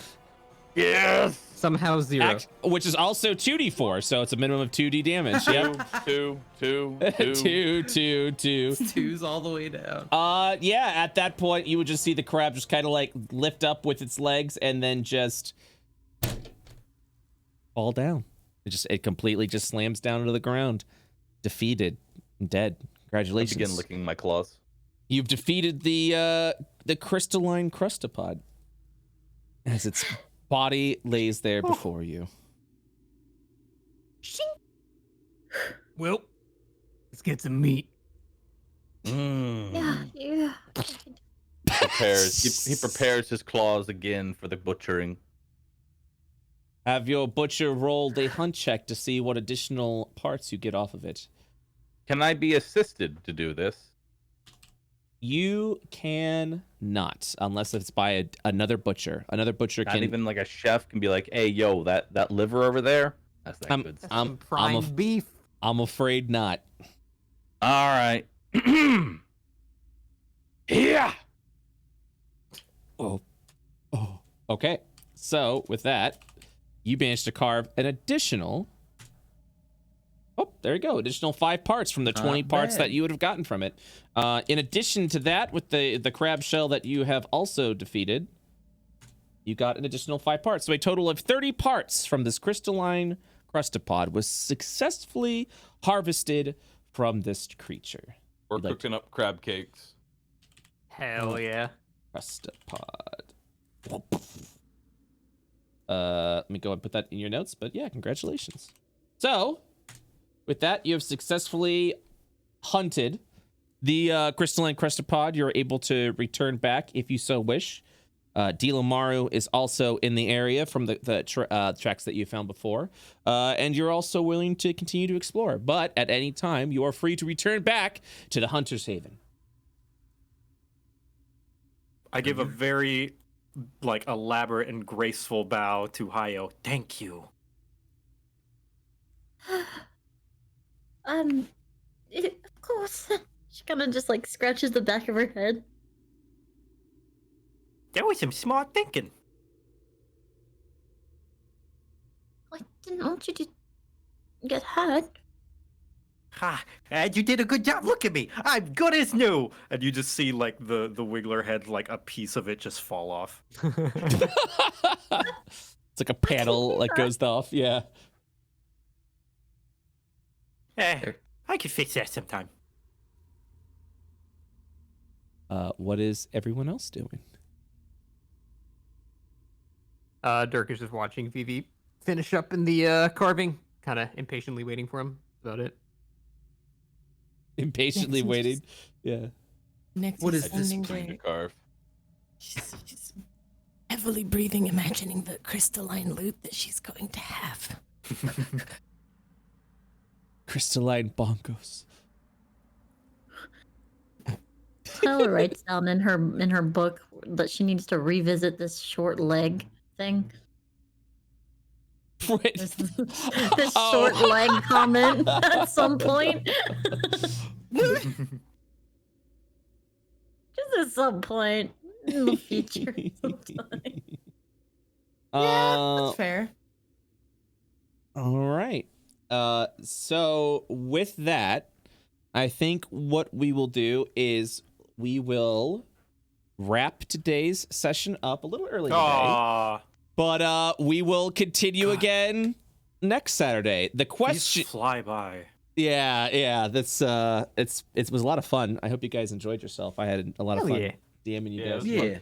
Yes. Somehow 0. Which is also 2d4, so it's a minimum of 2d damage. Yep. Two. 2. Two's all the way down. Yeah. At that point, you would just see the crab just kind of like lift up with its legs and then just fall down. It completely just slams down to the ground, defeated, and dead. I Congratulations. begin licking my claws. You've defeated the crystalline crustapod as its body lays there before you. Well, let's get some meat. Yeah, yeah. He prepares his claws again for the butchering. Have your butcher rolled a hunt check to see what additional parts you get off of it. Can I be assisted to do this? You can not, unless it's by another butcher. Another butcher Not can. even like a chef can be like, "Hey, yo, that liver over there, that's that good stuff." Some prime beef. I'm afraid not. All right. Yeah. Oh. Okay. So with that, you managed to carve an additional. Oh, there you go. Additional 5 parts from the 20 parts that you would have gotten from it. In addition to that, with the crab shell that you have also defeated, you got an additional 5 parts. So a total of 30 parts from this crystalline crustapod was successfully harvested from this creature. We're cooking up crab cakes. Hell yeah. Crustapod. Let me go and put that in your notes. But yeah, congratulations. So, with that, you have successfully hunted the crystalline crustapod. You're able to return back if you so wish. BrettUltimus is also in the area from the tracks that you found before. And you're also willing to continue to explore. But at any time, you are free to return back to the Hunter's Haven. I give a very elaborate and graceful bow to Hayo. Thank you. Of course. She kind of just scratches the back of her head. That was some smart thinking. I didn't want you to get hurt. Ha! And you did a good job. Look at me. I'm good as new. And you just see the Wiggler head, a piece of it just fall off. It's like a panel goes off. Yeah. I could fix that sometime. What is everyone else doing? Dirk is just watching Vivi finish up in the carving, kind of impatiently waiting for him. That's about it. Impatiently waiting. Yeah. Next What is is this ending Trying to where carve. she's heavily breathing, imagining the crystalline loot that she's going to have. Crystalline bongos. Tyler writes down in her book that she needs to revisit this short leg thing. Wait. This short leg comment at some point. Just at some point in the future. Sometime. Yeah, that's fair. All right. So with that, I think what we will do is we will wrap today's session up a little early today. Aww. But we will continue again next Saturday. The question fly by. Yeah, that's it was a lot of fun. I hope you guys enjoyed yourself. I had a lot of fun DMing you guys. Yeah.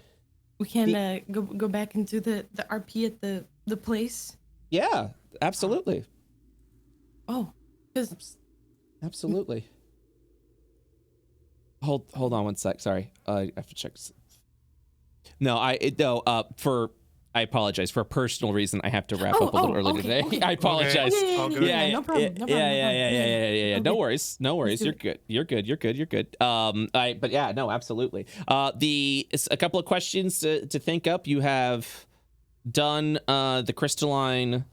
We can go back into the RP at the place. Yeah, absolutely. Oh, because Absolutely. Hold on one sec. Sorry, I have to check. No, I apologize. For a personal reason, I have to wrap up a little early today. Okay. I apologize. Yeah, no problem. Yeah. No worries. Let's do You're good. You're good. But yeah, no, absolutely. A couple of questions to think up. You have done the crystalline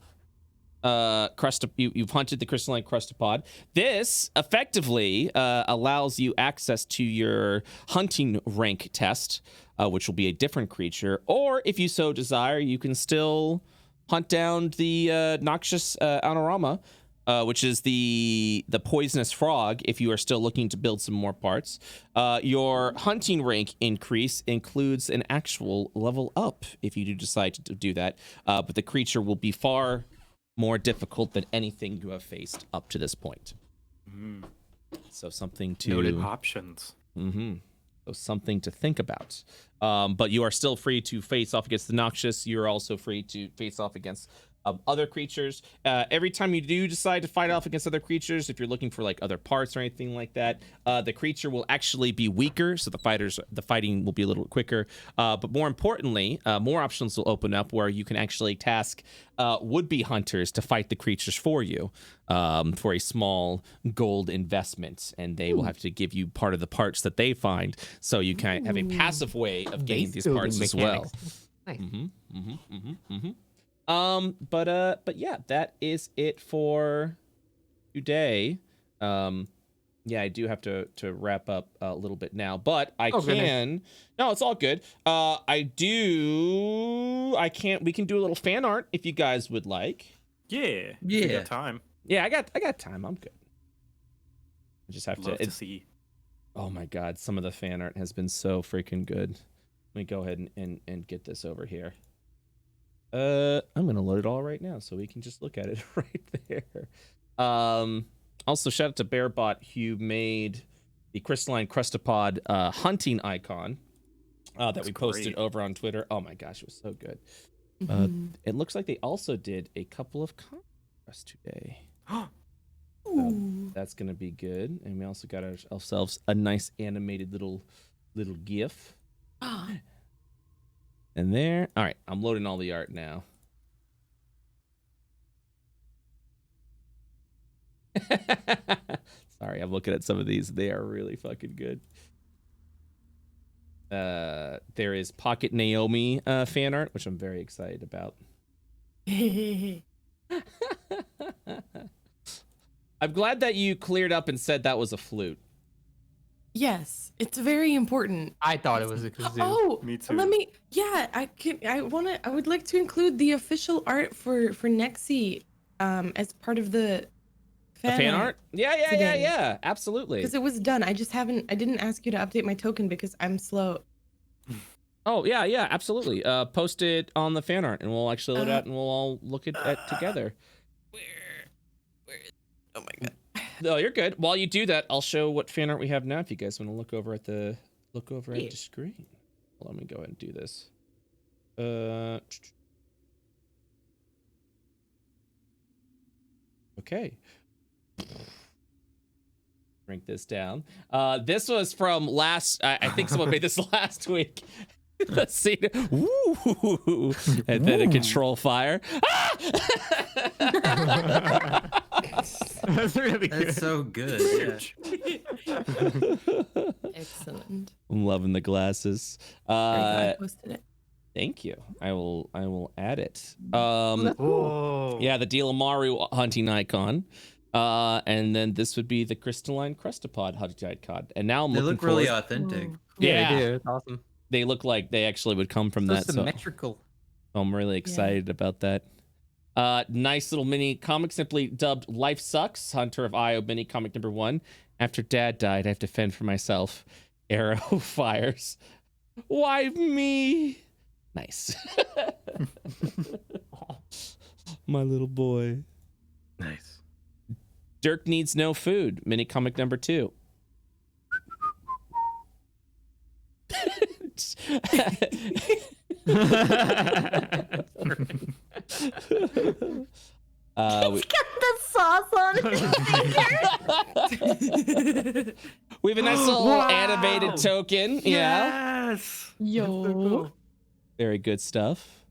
you've hunted the crystalline crustapod. This effectively allows you access to your hunting rank test, which will be a different creature. Or if you so desire, you can still hunt down the noxious anorama, which is the poisonous frog, if you are still looking to build some more parts. Your hunting rank increase includes an actual level up if you do decide to do that. But the creature will be far more difficult than anything you have faced up to this point. So something to Noted options. So something to think about. But you are still free to face off against the noxious. You're also free to face off against other creatures. Every time you do decide to fight off against other creatures, if you're looking for like other parts or anything like that, the creature will actually be weaker, so the fighting will be a little quicker. But more importantly, more options will open up where you can actually task would-be hunters to fight the creatures for you for a small gold investment, and they will have to give you part of the parts that they find, so you can have a passive way of getting these parts as well. Nice. But yeah, that is it for today. Yeah, I do have to wrap up a little bit now, but I can. No, it's all good. We can do a little fan art if you guys would like. Yeah. Yeah. You got time. Yeah, I got time. I'm good. I just have Love to see. Oh my god, some of the fan art has been so freaking good. Let me go ahead and get this over here. I'm gonna load it all right now so we can just look at it right there. Also, shout out to Bearbot who made the crystalline crustapod hunting icon that we posted over on Twitter. Oh my gosh, it was so good. It looks like they also did a couple of contests today. That's gonna be good. And we also got ourselves a nice animated little GIF. And there. All right, I'm loading all the art now. Sorry, I'm looking at some of these. They are really fucking good. There is Pocket Naomi fan art, which I'm very excited about. I'm glad that you cleared up and said that was a flute. Yes, it's very important. I thought it was a kazoo. Oh, Me too. I would like to include the official art for Nexi as part of the fan art? Yeah, today. absolutely. Because it was done. I didn't ask you to update my token because I'm slow. Oh, yeah, absolutely. Post it on the fan art and we'll actually load it out and we'll all look at it together. Where oh my god. No, you're good. While you do that, I'll show what fan art we have now if you guys want to look over at the screen. Let me go ahead and do this. Okay. Drink this down. This was from last. I think someone made this last week. Let's see. Woo! And then a control fire. That's really good. That's so good. Yeah. Excellent. I'm loving the glasses. I posted it. Thank you. I will add it. Whoa. Yeah, the Dealamaru hunting icon. And then this would be the crystalline crustapod hunting icon. And now They looking look really forward- authentic. Yeah, they do. It's awesome. They look like they actually would come from So that. So symmetrical. I'm really excited about that. Nice little mini comic, simply dubbed "Life Sucks." Hunter of Io mini comic number 1. After Dad died, I have to fend for myself. Arrow fires. Why me? Nice. My little boy. Nice. Dirk needs no food. Mini comic number 2. He's got the sauce on his finger. We have a nice little animated token. Yeah. Yes. Yo. Very good stuff.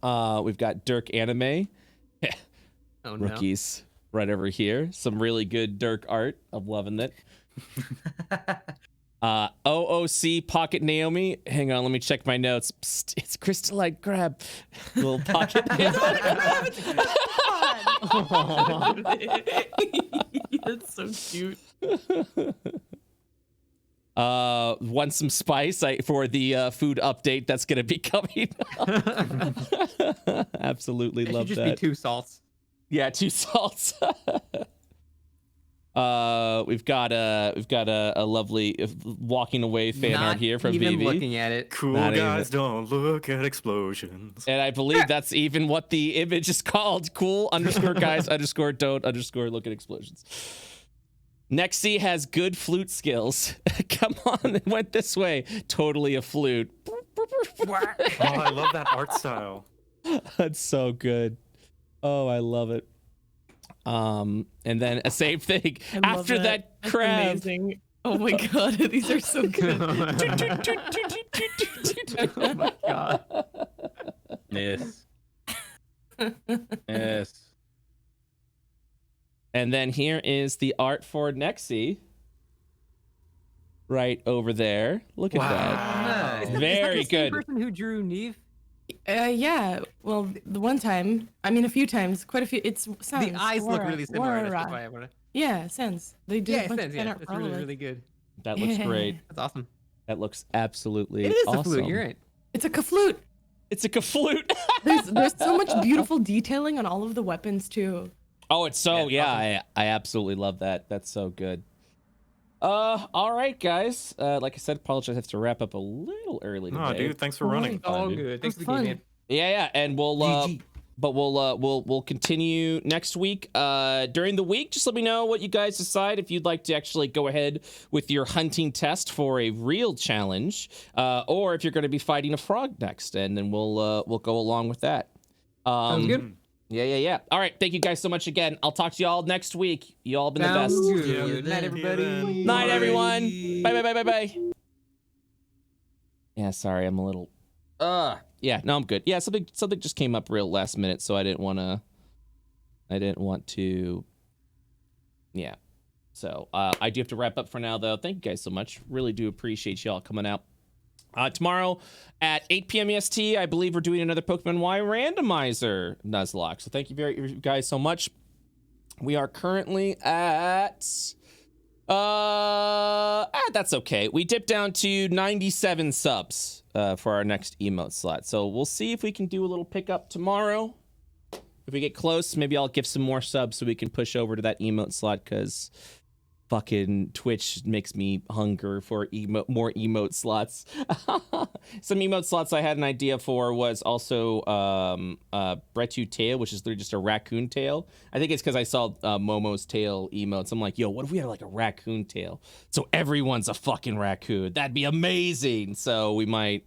We've got Dirk anime. Oh no. Rookies right over here. Some really good Dirk art. I'm loving it. OOC Pocket Naomi. Hang on, let me check my notes. Psst, it's crystalline crab. Little pocket. That's so cute. Want some spice for the food update that's gonna be coming up. Absolutely It love should just that. be 2 salts. Yeah, 2 salts. We've got a lovely walking away fan art here from even Vivi. looking at it. Cool Not guys even. don't look at explosions. And I believe that's even what the image is called. Cool _guys _don't _look at explosions. Nexi has good flute skills. Come on, it went this way. Totally a flute. Oh, I love that art style. That's so good. Oh, I love it. And then a same thing after that That's crab. amazing. Oh my god, these are so good. Oh my god. Yes. Yes. And then here is the art for Nexi. Right over there. Look at that. Is that Very the same good. person who drew Neve? Yeah. Well, the one time, I mean, a few times, quite a few. It's Sans. The eyes look really similar. That's Laura. why I wanna... Yeah, Sans. They did Yeah, a it bunch says, of fan yeah. art That's for all really, of us. really good. That looks great. That's awesome. That looks absolutely It is awesome. a flute. You're right. It's a kaflute. It's a kaflute. There's so much beautiful detailing on all of the weapons too. Oh, it's so Yeah, yeah. I absolutely love that. That's so good. All right, guys. Like I said, apologize. I have to wrap up a little early today. No, dude, thanks for running. All dude. good. Thanks for the Fun. game, man. Yeah, and we'll continue next week. During the week, just let me know what you guys decide if you'd like to actually go ahead with your hunting test for a real challenge, or if you're going to be fighting a frog next, and then we'll go along with that. Sounds good. Yeah. All right, thank you guys so much again. I'll talk to you all next week. You all been Sounds the best. good. Night, everybody. Night, everyone. Bye. Yeah, sorry, I'm a little. Yeah, no, I'm good. Yeah, something just came up real last minute, so I didn't want to. Yeah, so I do have to wrap up for now, though. Thank you guys so much. Really do appreciate y'all coming out. Tomorrow at 8 p.m. EST, I believe we're doing another Pokemon Y randomizer Nuzlocke. So thank you guys so much. We are currently at that's okay. We dipped down to 97 subs for our next emote slot. So we'll see if we can do a little pickup tomorrow. If we get close, maybe I'll give some more subs so we can push over to that emote slot, because fucking Twitch makes me hunger for more emote slots. Some emote slots I had an idea for was also BrettUltimus tail, which is literally just a raccoon tail. I think it's because I saw Momo's tail emotes. I'm like, yo, what if we had like a raccoon tail? So everyone's a fucking raccoon. That'd be amazing. So we might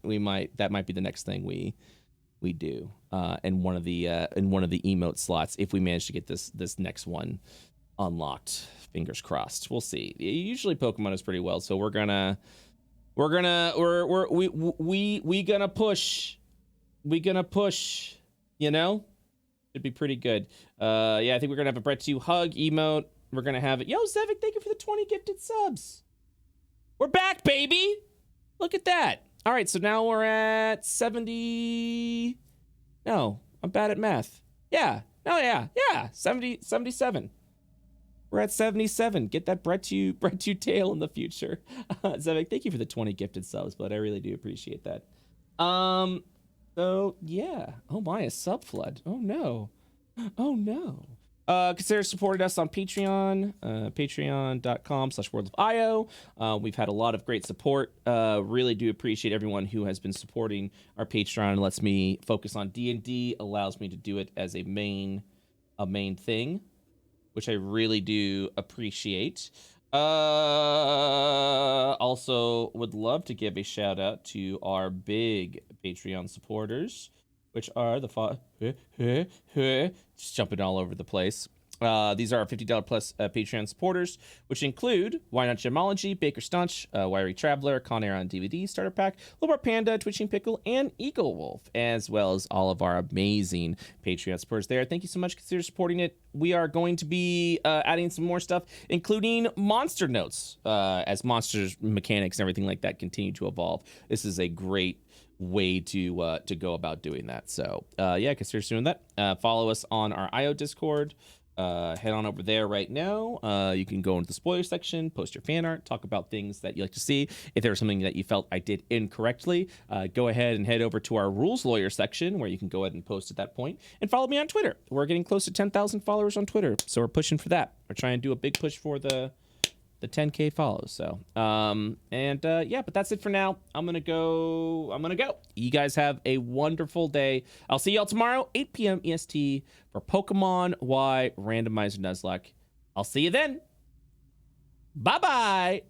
that might be the next thing we do in one of the emote slots if we manage to get this next one unlocked. Fingers crossed. We'll see. Usually Pokemon is pretty well, so we're gonna push. We gonna push. You know, it'd be pretty good. Yeah, I think we're gonna have a BrettUltimus hug emote. We're gonna have it. Yo, Zevik, thank you for the 20 gifted subs. We're back, baby. Look at that. All right, so now we're at 70. No, I'm bad at math. Yeah. 77. We're at 77. Get that BrettUltimus tail in the future. Zevik, thank you for the 20 gifted subs, but I really do appreciate that. So yeah. Oh my, a sub flood. Oh no. Consider supporting us on Patreon, patreon.com/worldofio. We've had a lot of great support. Really do appreciate everyone who has been supporting our Patreon and lets me focus on D&D, allows me to do it as a main thing, which I really do appreciate. Also would love to give a shout out to our big Patreon supporters, which are just jumping all over the place. These are our $50 plus Patreon supporters, which include Why Not Gemology, Baker Stunch, Wiry Traveler, Con Air on DVD Starter Pack, Lobar Panda, Twitching Pickle, and Eagle Wolf, as well as all of our amazing Patreon supporters there. Thank you so much. Consider supporting it. We are going to be adding some more stuff, including monster notes, as monsters mechanics and everything like that continue to evolve. This is a great way to go about doing that. So yeah, consider doing that. Follow us on our IO Discord. Head on over there right now. You can go into the spoiler section, post your fan art, talk about things that you like to see. If there's something that you felt I did incorrectly, go ahead and head over to our rules lawyer section, where you can go ahead and post at that point. And follow me on Twitter. We're getting close to 10,000 followers on Twitter, so we're pushing for that. We're trying to do a big push for the 10K follows. So yeah, but that's it for now. I'm gonna go. You guys have a wonderful day. I'll see y'all tomorrow, 8 p.m. EST, for Pokemon Y Randomizer Nuzlocke. I'll see you then. Bye bye.